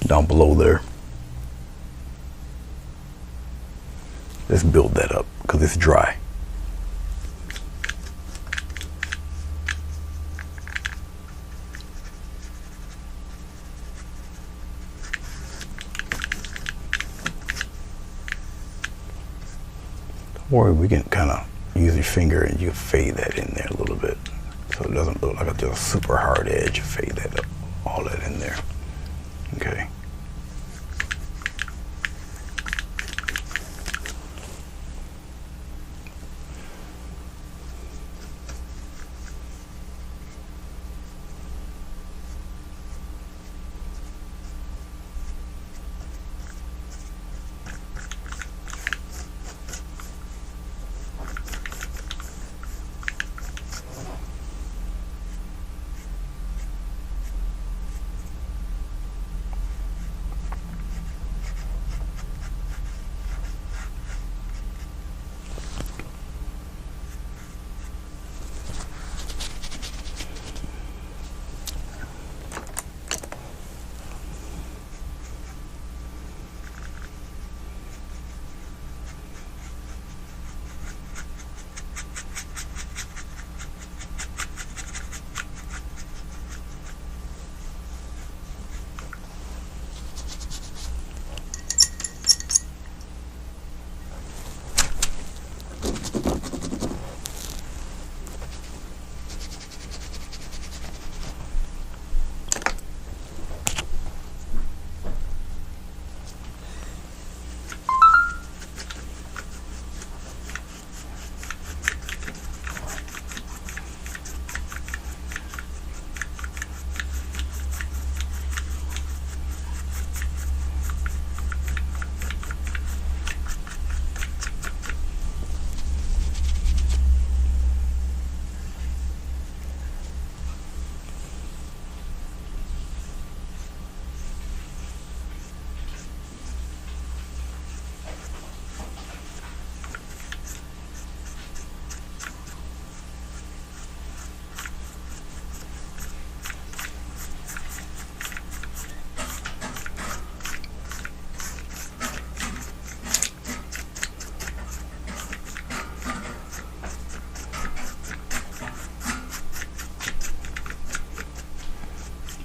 Down below there. Let's build that up because it's dry. Or we can kind of use your finger and you fade that in there a little bit so it doesn't look like a just super hard edge. Fade that up, all that in there. Okay.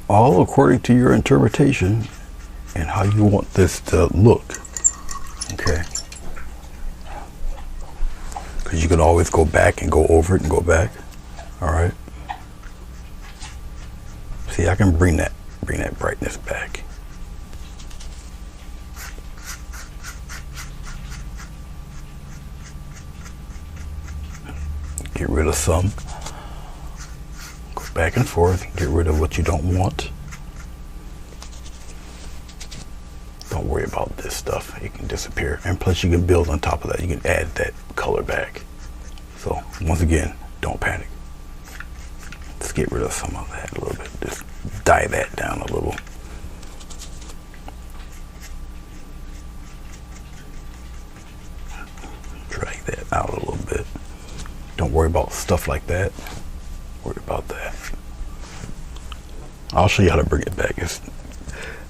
all according to your interpretation and how you want this to look. Okay. Because you can always go back and go over it and go back. All right. See, I can bring that brightness back. Get rid of some. Go back and forth. Get rid of what you don't want. Don't worry about this stuff. It can disappear. And plus you can build on top of that. You can add that color back. So once again, don't panic. Let's get rid of some of that a little bit. Just dye that down a little. Drag that out a little bit. Don't worry about stuff like that. Worry about that. I'll show you how to bring it back. It's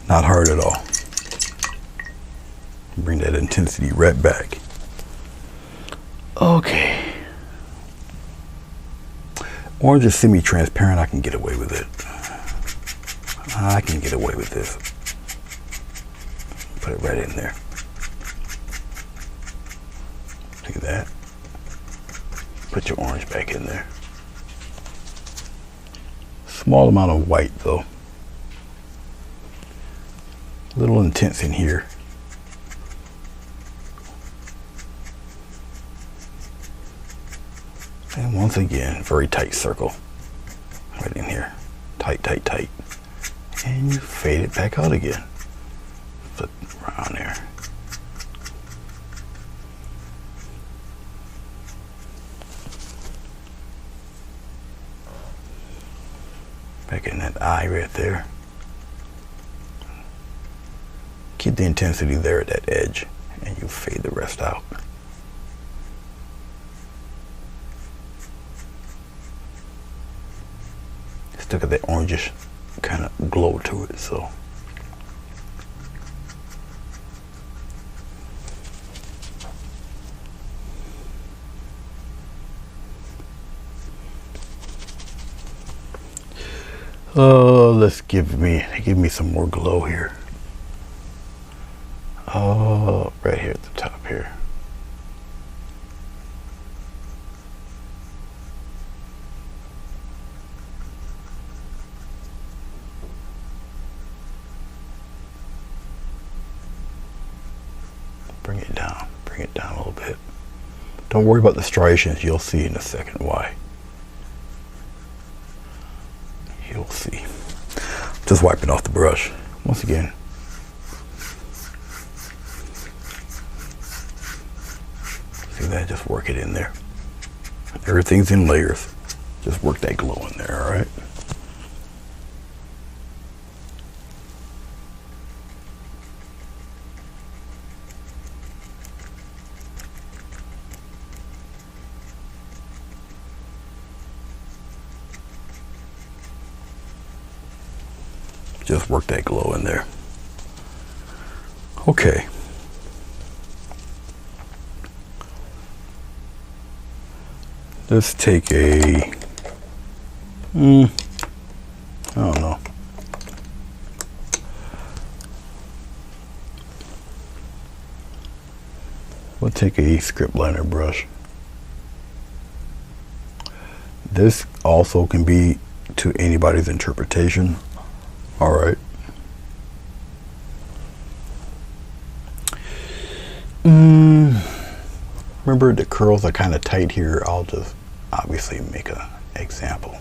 not hard at all. Bring that intensity right back. Okay. Orange is semi-transparent. I can get away with it. I can get away with this. Put it right in there. See that? Put your orange back in there. Small amount of white though. A little intense in here. And once again, very tight circle. Right in here. Tight, tight, tight. And you fade it back out again. Put around there. Back in that eye right there. Keep the intensity there at that edge, and you fade the rest out. Still got that orangish kind of glow to it, so. Let's give me some more glow here. Oh, right here at the top here. Bring it down a little bit. Don't worry about the striations, you'll see in a second why. You'll see. Just wiping off the brush. Once again. See that? Just work it in there. Everything's in layers. Just work that glow in there, alright? Just work that glow in there. Okay. Let's take a, I don't know. We'll take a script liner brush. This also can be to anybody's interpretation. All right. Remember the curls are kind of tight here. I'll just obviously make an example.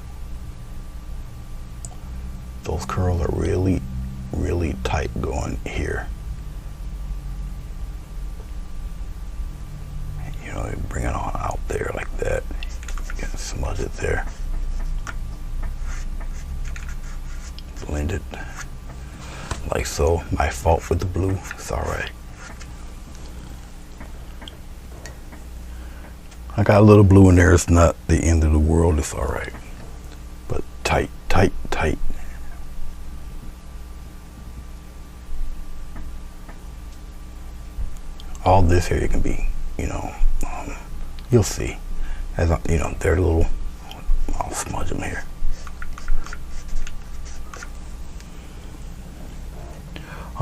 Those curls are really, really tight going here. You know, bring it on out there like that. You can smudge it there. Blend it like so. My fault with the blue. It's all right. I got a little blue in there. It's not the end of the world. It's all right. But tight, tight, tight. All this here can be, you know, you'll see. As you know, they're a little. I'll smudge them here.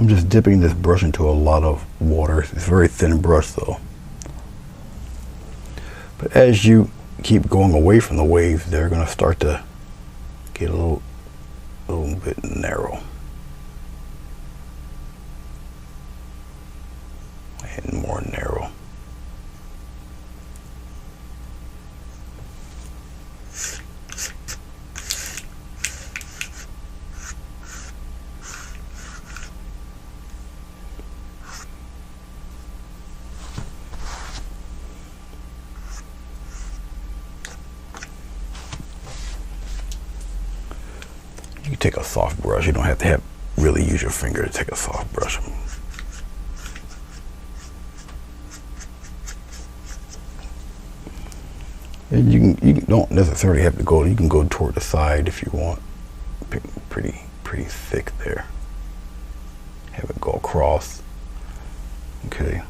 I'm just dipping this brush into a lot of water. It's a very thin brush though. But as you keep going away from the waves, they're going to start to get a little bit narrow. And more narrow. You take a soft brush. You don't have to really use your finger to take a soft brush. And you don't necessarily have to go. You can go toward the side if you want. Pretty thick there. Have it go across. Okay.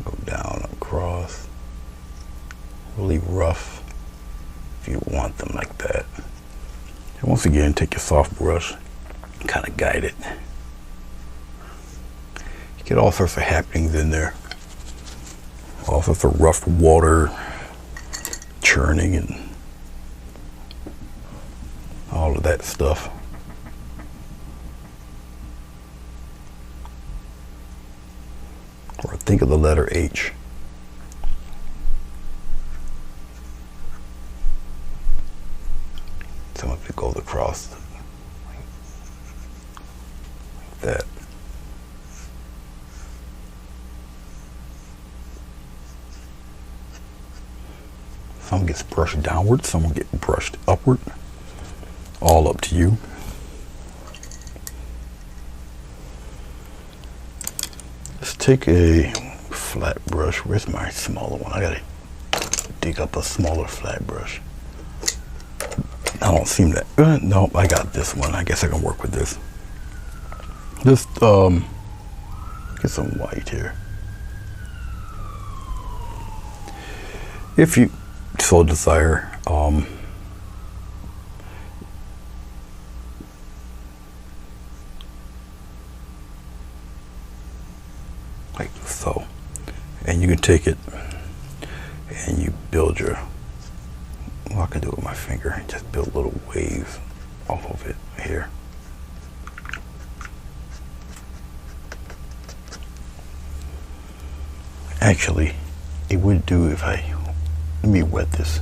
Go down across. Really rough if you want them like that. And once again, take your soft brush, kind of guide it. You get all sorts of happenings in there. All sorts of rough water churning and all of that stuff. Or think of the letter H. Some of it goes across like that. Some gets brushed downward, some will get brushed upward. All up to you. Let's take a flat brush. Where's my smaller one? I gotta dig up a smaller flat brush. I don't seem to. No, I got this one. I guess I can work with this. Just get some white here. If you so desire, like so, and you can take it and you build your, well, I can do it with my finger, just build little waves off of it here. Actually, it would do if let me wet this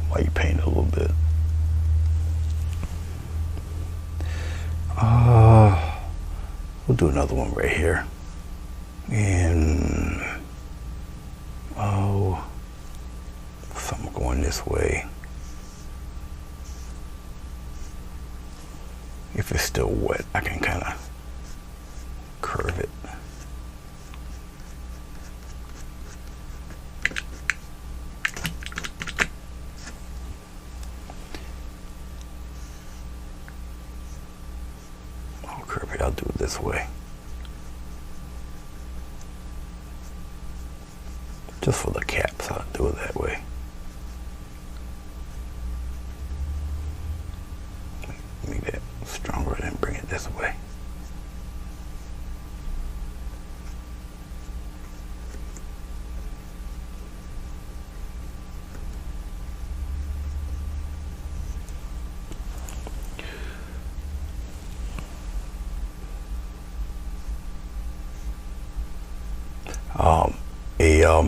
white paint a little bit. We'll do another one right here. And something going this way. If it's still wet, I can kind of curve it. I'll do it this way. Just for the caps, I'll do it that way. Make that stronger and then bring it this way. A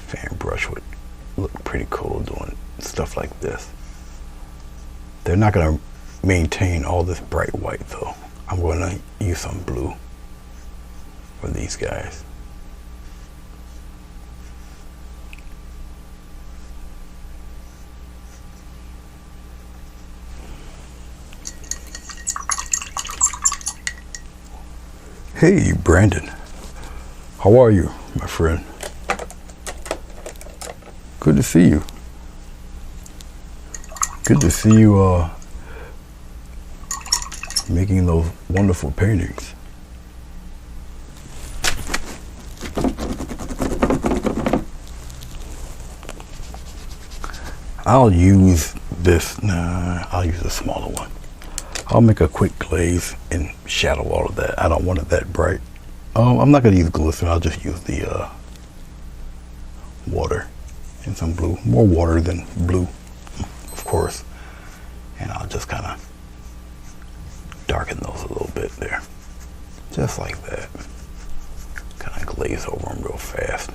fan brush would look pretty cool doing stuff like this. They're not going to maintain all this bright white though. I'm going to use some blue for these guys. Hey, Brandon. How are you, my friend? Good to see you. Good to see you making those wonderful paintings. I'll use this. Nah, I'll use a smaller one. I'll make a quick glaze and shadow all of that. I don't want it that bright. I'm not going to use glycerin. I'll just use the water and some blue. More water than blue, of course. And I'll just kind of darken those a little bit there. Just like that. Kind of glaze over them real fast.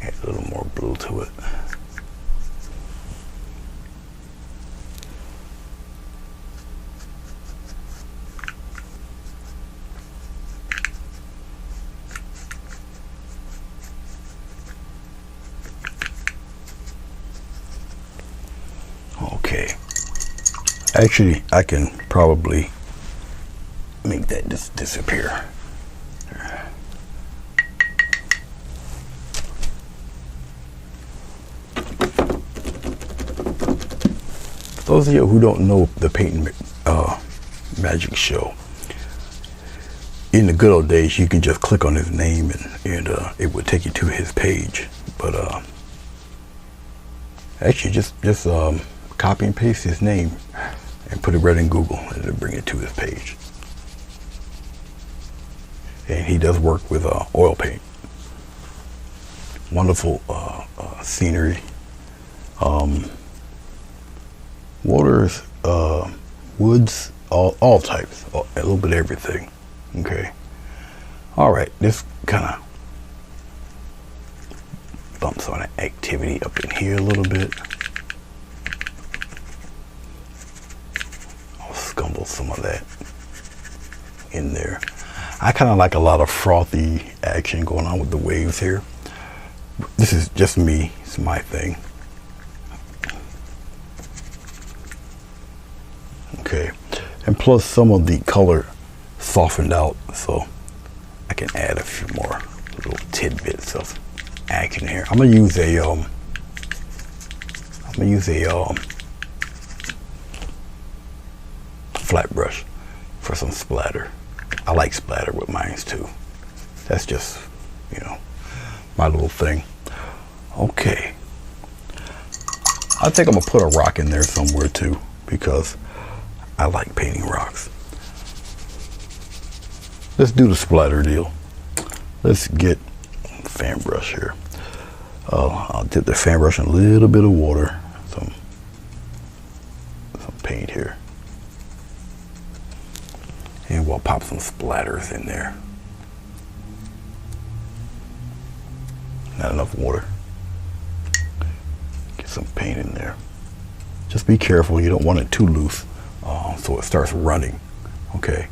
Add a little more blue to it. Okay. Actually, I can probably make that just disappear. For those of you who don't know the painting magic show, in the good old days, you could just click on his name and it would take you to his page. But actually, just copy and paste his name and put it right in Google, and it'll bring it to his page. And he does work with oil paint. Wonderful scenery. Waters, woods, all types, a little bit of everything. Okay. All right, this kind of bumps on activity up in here a little bit. I'll scumble some of that in there. I kind of like a lot of frothy action going on with the waves here. This is just me, it's my thing. Okay, and plus some of the color softened out, so I can add a few more little tidbits of action here. I'm gonna use a flat brush for some splatter. I like splatter with mine too. That's just, my little thing. Okay, I think I'm gonna put a rock in there somewhere too, because I like painting rocks. Let's do the splatter deal. Let's get fan brush here. I'll dip the fan brush in a little bit of water, some paint here, and we'll pop some splatters in there. Not enough water. Get some paint in there. Just be careful, you don't want it too loose, so it starts running. Okay.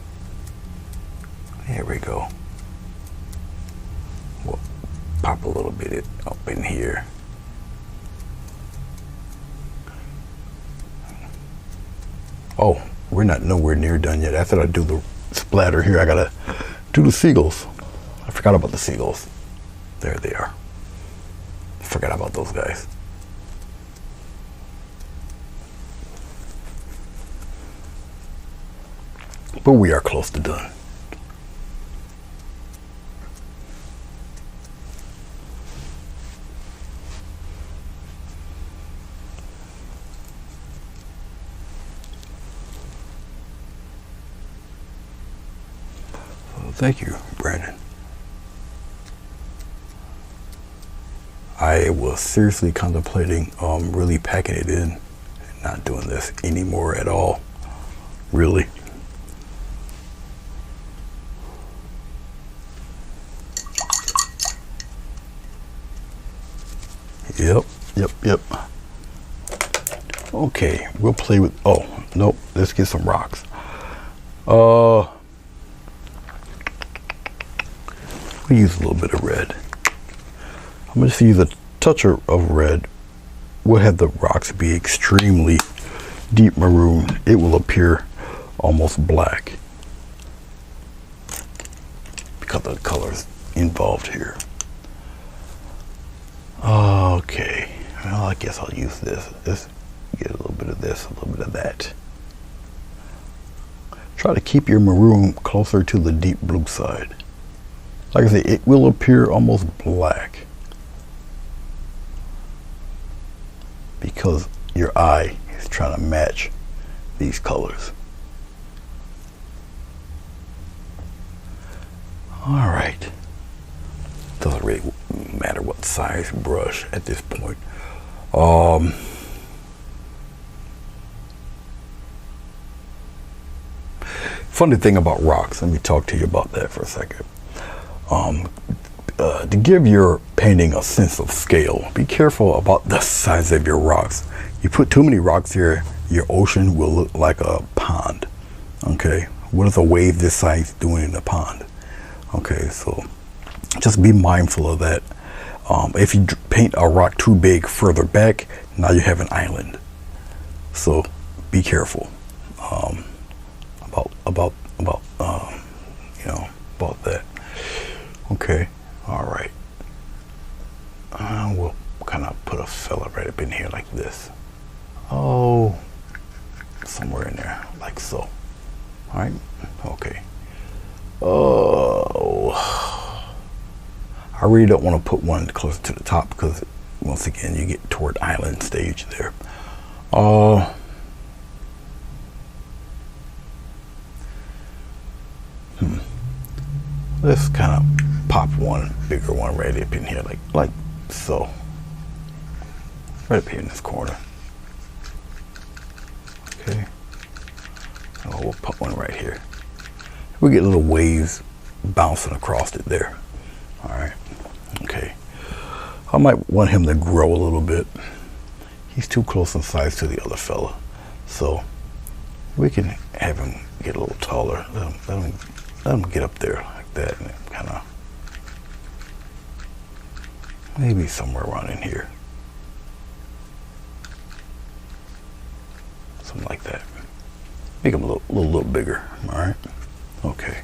Here we go. We'll pop a little bit up in here. Oh, we're not nowhere near done yet. After I do the splatter here, I gotta do the seagulls. I forgot about the seagulls. There they are. Forgot about those guys. But we are close to done. Thank you, Brandon. I was seriously contemplating really packing it in and not doing this anymore at all. Really. Yep. Okay, we'll play with, oh, nope, let's get some rocks. We'll use a little bit of red. I'm going to use a touch of red. We'll have the rocks be extremely deep maroon. It will appear almost black because of the colors involved here. Okay, well, I guess I'll use this. Just get a little bit of this, a little bit of that. Try to keep your maroon closer to the deep blue side. Like I say, it will appear almost black because your eye is trying to match these colors. All right. Doesn't really matter what size brush at this point. Funny thing about rocks, let me talk to you about that for a second. To give your painting a sense of scale, be careful about the size of your rocks. You put too many rocks here, your ocean will look like a pond. Okay, what is a wave this size doing in a pond? Okay, so just be mindful of that. If you paint a rock too big further back, now you have an island. So be careful about that. Okay, all right. We'll kind of put a fella right up in here like this. Oh, somewhere in there, like so. All right. Okay. Oh, I really don't want to put one closer to the top because once again you get toward island stage there. Let's kind of pop one bigger one right up in here like so. Right up here in this corner. Okay. Oh, we'll put one right here. We get little waves bouncing across it there. All right. Okay. I might want him to grow a little bit. He's too close in size to the other fella. So we can have him get a little taller. Let him get up there like that and kind of maybe somewhere around in here. Something like that. Make him a little bigger. All right. Okay.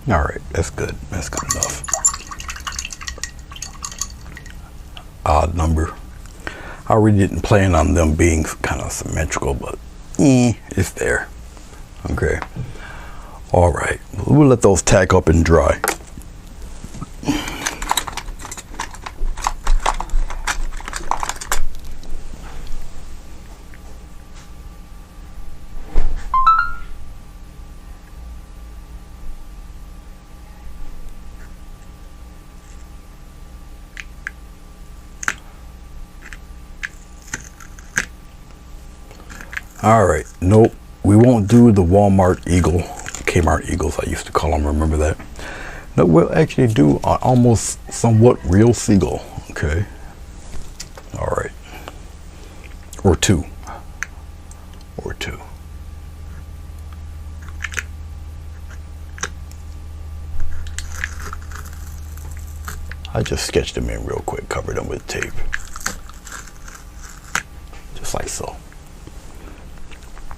All right, that's good. That's good enough. Odd number. I really didn't plan on them being kind of symmetrical, but it's there. Okay. All right. We'll let those tack up and dry. All right, nope, we won't do the Walmart eagle, Kmart eagles I used to call them, remember that? No, we'll actually do an almost somewhat real seagull, okay? All right, or two. I just sketched them in real quick, covered them with tape, just like so.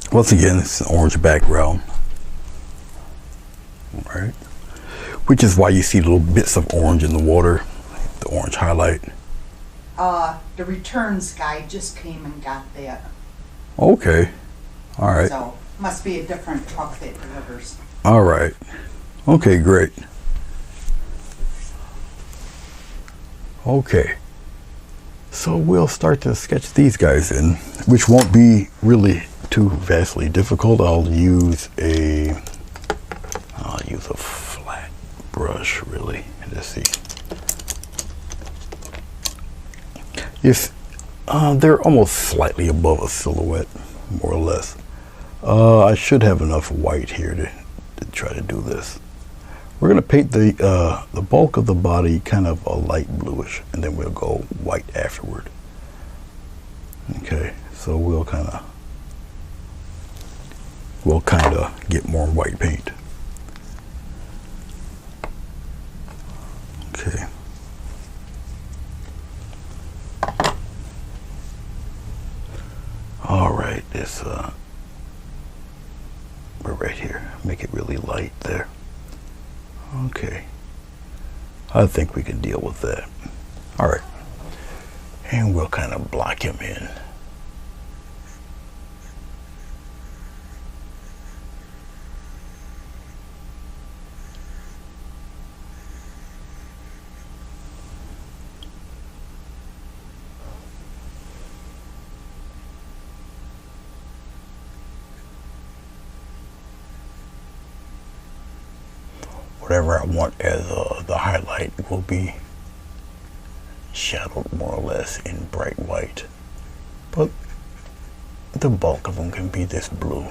Once again, it's an orange background, all right? Which is why you see little bits of orange in the water, the orange highlight. The returns guy just came and got that. Okay, all right. So, must be a different truck that delivers. All right, okay, great. Okay, so we'll start to sketch these guys in, which won't be really too vastly difficult. I'll use a flat brush really, and just see. If they're almost slightly above a silhouette, more or less. I should have enough white here to try to do this. We're going to paint the bulk of the body kind of a light bluish, and then we'll go white afterward. Okay, so we'll kind of get more white paint. All right, this we're right here. Make it really light there. Okay, I think we can deal with that. All right, and we'll kind of block him in. Whatever I want as the highlight will be shadowed more or less in bright white, but the bulk of them can be this blue.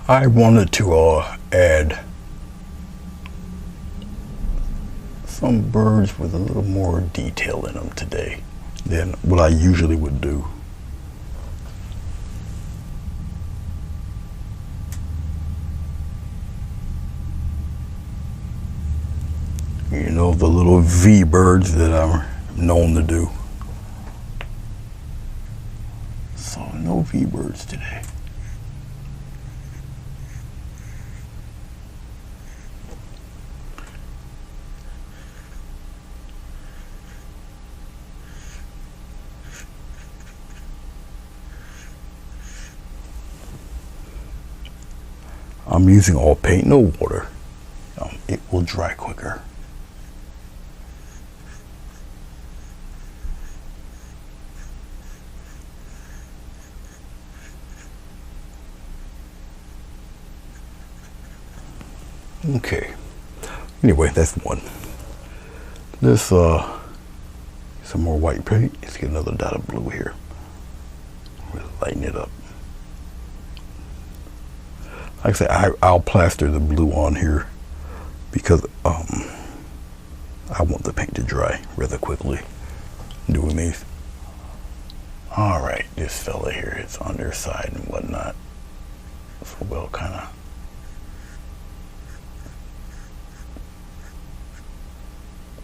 I wanted to add some birds with a little more detail in them today than what I usually would do. You know, the little V birds that I'm known to do. So no V birds today. I'm using all paint, no water. It will dry quicker. Okay. Anyway, that's one. This some more white paint. Let's get another dot of blue here. We'll lighten it up. Like I say, I'll plaster the blue on here because I want the paint to dry rather quickly doing these. All right, this fella here, its underside and whatnot. So we'll kind of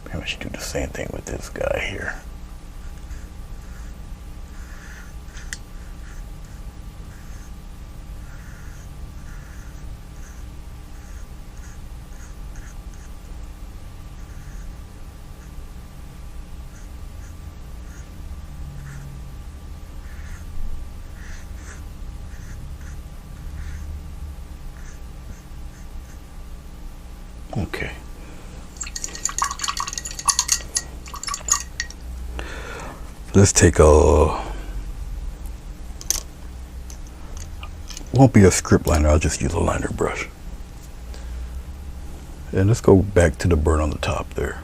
maybe I should do the same thing with this guy here. Okay. Let's take won't be a script liner, I'll just use a liner brush. And let's go back to the burn on the top there.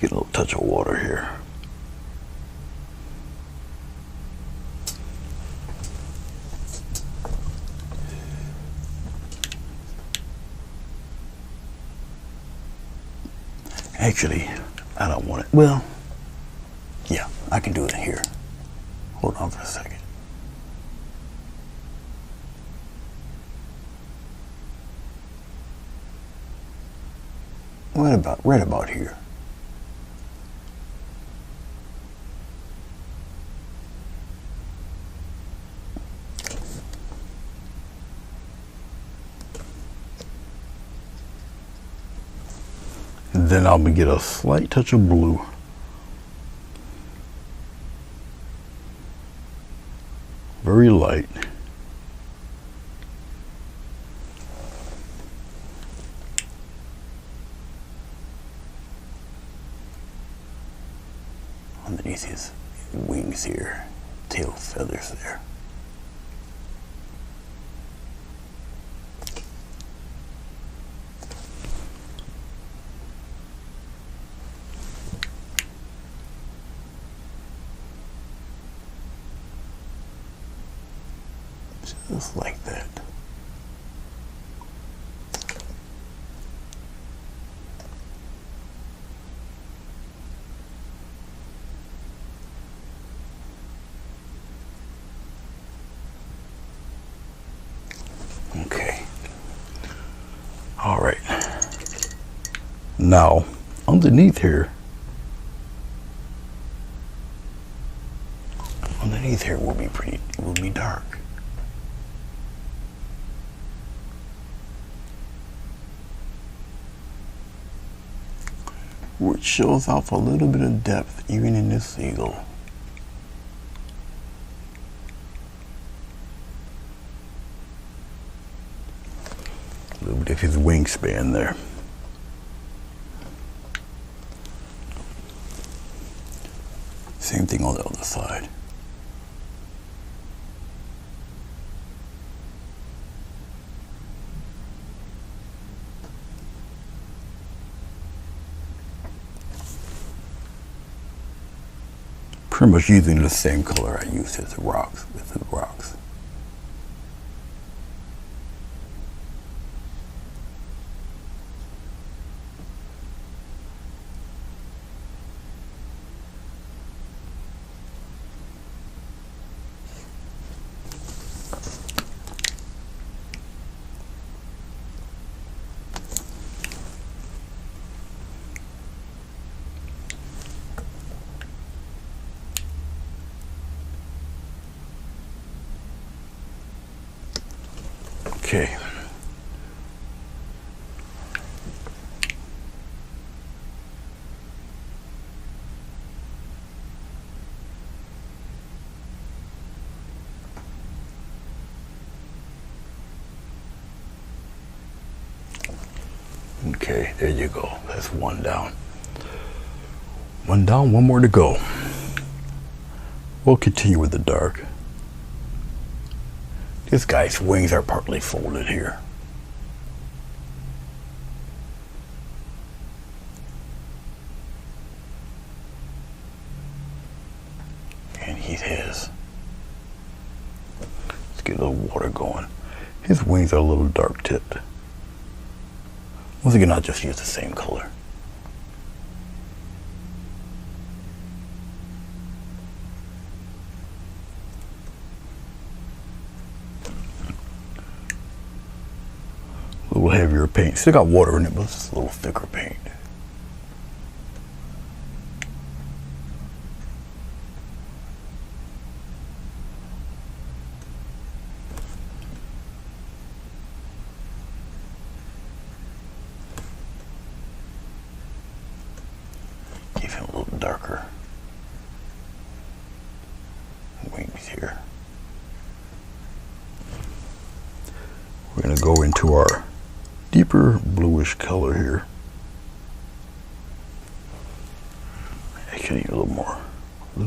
Get a little touch of water here. Actually, I don't want it. Well, yeah, I can do it here. Hold on for a second. right about here. And then I'm gonna get a slight touch of blue. Very light. Underneath his wings here, tail feathers there. Just like that. Okay. All right. Now, underneath here will be will be dark. Which shows off a little bit of depth even in this eagle. A little bit of his wingspan there. Same thing on the other side. Pretty much using the same color I used as the rocks, with the rocks. Okay. Okay, there you go. That's one down. One down, one more to go. We'll continue with the dark. This guy's wings are partly folded here. And he has. Let's get a little water going. His wings are a little dark tipped. Once again, I'll just use the same color. A little heavier paint. Still got water in it, but it's a little thicker paint. Give him a little darker wings here. We're going to go into our deeper bluish color here. Actually, a little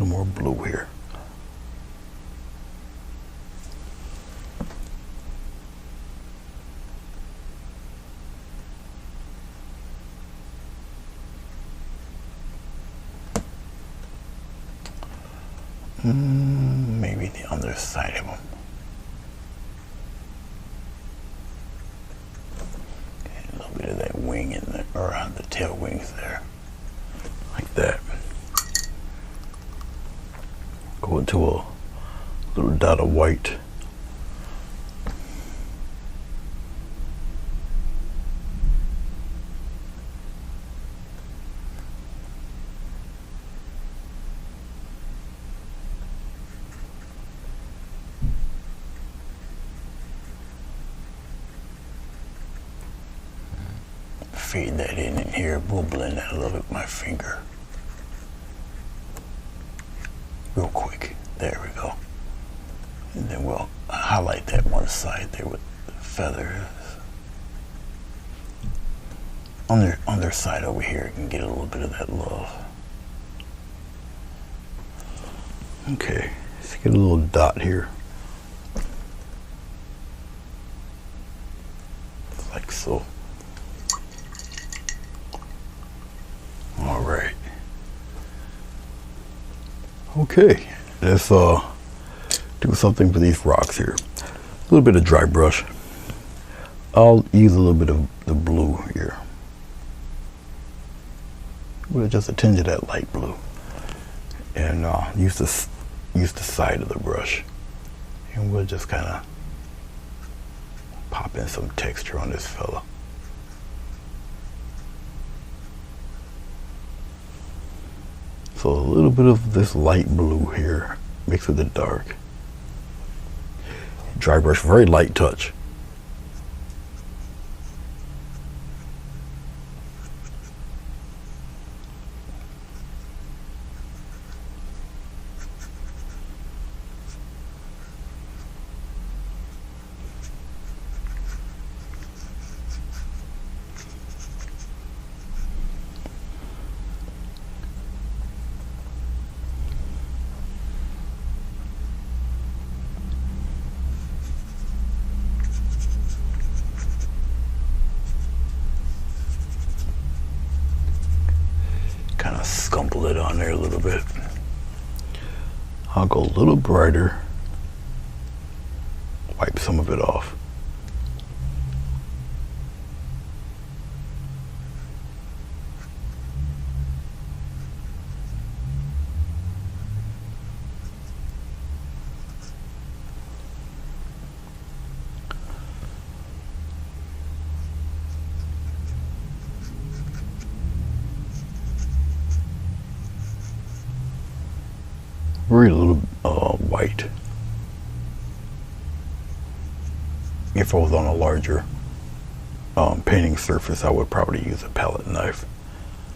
more blue here. Maybe the underside of them. A little bit of that wing in there, or the tail wings there, like that. Go into a little dot of white. fade that in here. We'll blend that a little bit with my finger. Real quick. There we go. And then we'll highlight that one side there with the feathers. On their side over here, you can get a little bit of that love. Okay, let's get a little dot here. Like so. All right. Okay, let's do something for these rocks here. A little bit of dry brush. I'll use a little bit of the blue here. With just a tinge of that light blue. And use the side of the brush. And we'll just kind of pop in some texture on this fella. So a little bit of this light blue here mixed with the dark. Dry brush, very light touch. Scumble it on there a little bit. I'll go a little brighter. Wipe some of it off. Very little white. If I was on a larger painting surface, I would probably use a palette knife.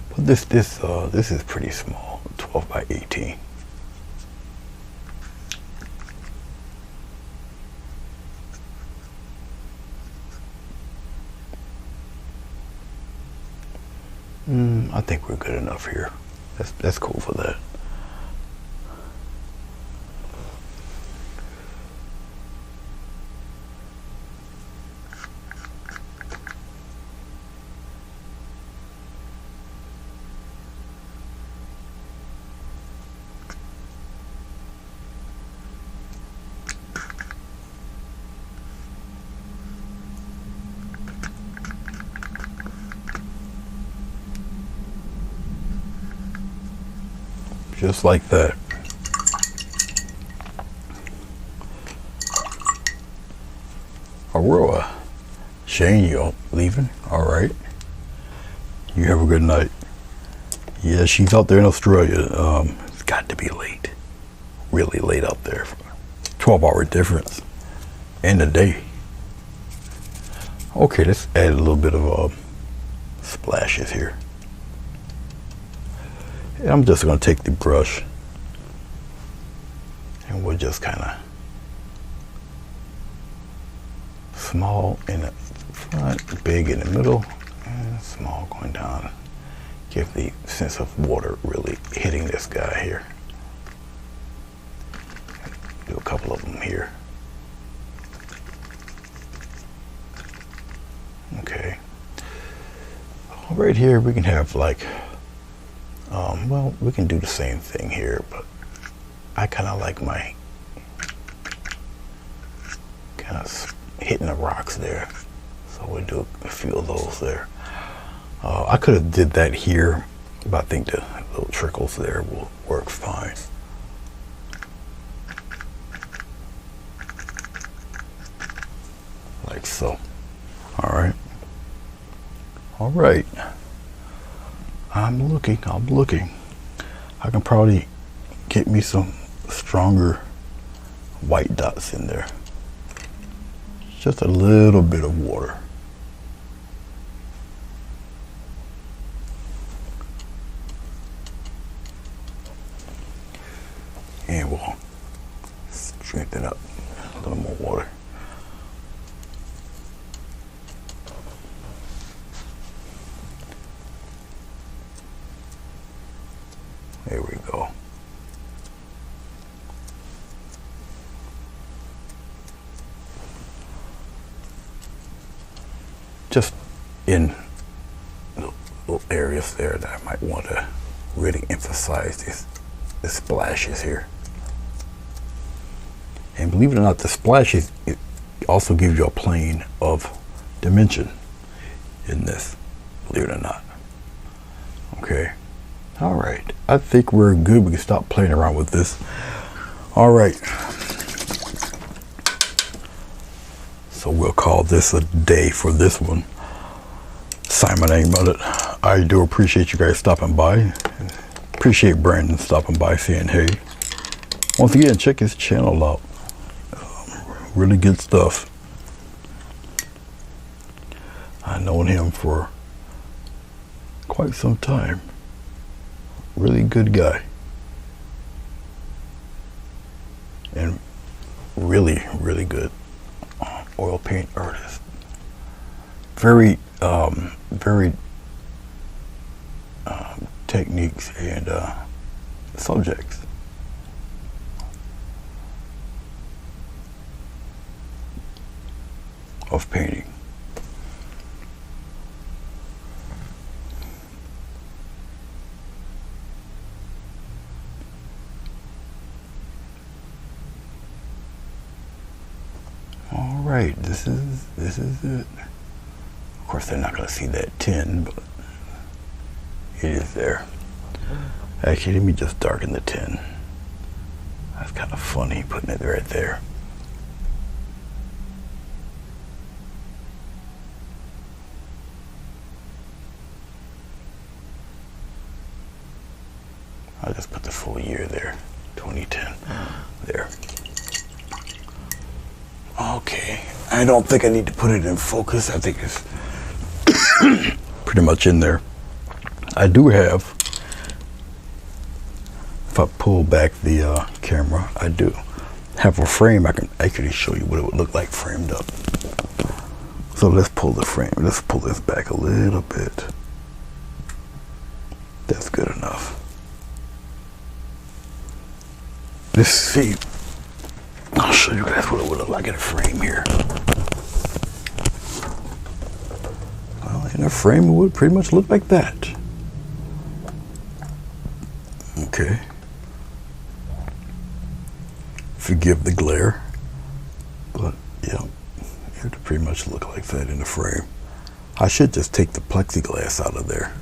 But this is pretty small, 12 by 18. I think we're good enough here. That's cool for that. Just like that. Aurora. Shane, you're leaving? All right. You have a good night. Yeah, she's out there in Australia. It's got to be late. Really late out there. 12-hour difference. In the day. Okay, let's add a little bit of splashes here. And I'm just going to take the brush and we'll just kind of small in the front, big in the middle, and small going down. Give the sense of water really hitting this guy here. Do a couple of them here. Okay. Right here we can have like well, we can do the same thing here, but I kind of like my kind of hitting the rocks there. So we'll do a few of those there. I could have did that here, but I think the little trickles there will work fine. Like so. All right. All right. I'm looking. I can probably get me some stronger white dots in there. Just a little bit of water. and we'll strengthen up a little more water. There we go. Just in little areas there that I might want to really emphasize the splashes here. And believe it or not, the splashes, it also gives you a plane of dimension in this, believe it or not. Okay. All right. I think we're good. We can stop playing around with this. All right. So we'll call this a day for this one. Simon ain't about it. I do appreciate you guys stopping by. Appreciate Brandon stopping by, saying hey. Once again, check his channel out. Really good stuff. I've known him for quite some time. Really good guy. And really, really good oil paint artist. Very techniques and subjects. Of painting. All right, this is it. Of course, they're not going to see that 10, but it is there. Actually, let me just darken the 10. That's kind of funny putting it right there. I'll just put the full year there, 2010, there. Okay, I don't think I need to put it in focus. I think it's pretty much in there. I do have, if I pull back the camera, I do have a frame. I can actually show you what it would look like framed up. So let's pull the frame, let's pull this back a little bit. That's good enough. Let's see. I'll show you guys what it would look like in a frame here. Well, in a frame, it would pretty much look like that. Okay. Forgive the glare, but yeah, it would pretty much look like that in the frame. I should just take the plexiglass out of there.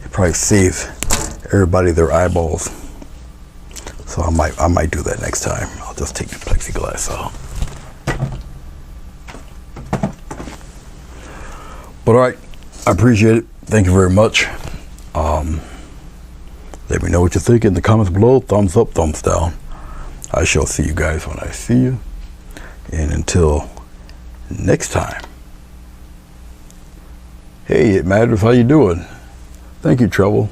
It probably saves everybody their eyeballs. So I might do that next time. I'll just take the plexiglass out. But all right, I appreciate it. Thank you very much. Let me know what you think in the comments below. Thumbs up, thumbs down. I shall see you guys when I see you. And until next time. Hey, it matters how you doing. Thank you, Trouble.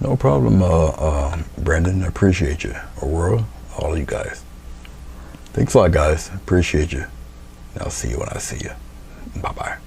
No problem, Brandon. I appreciate you. Aurora, all of you guys. Thanks a lot, guys. Appreciate you. And I'll see you when I see you. Bye-bye.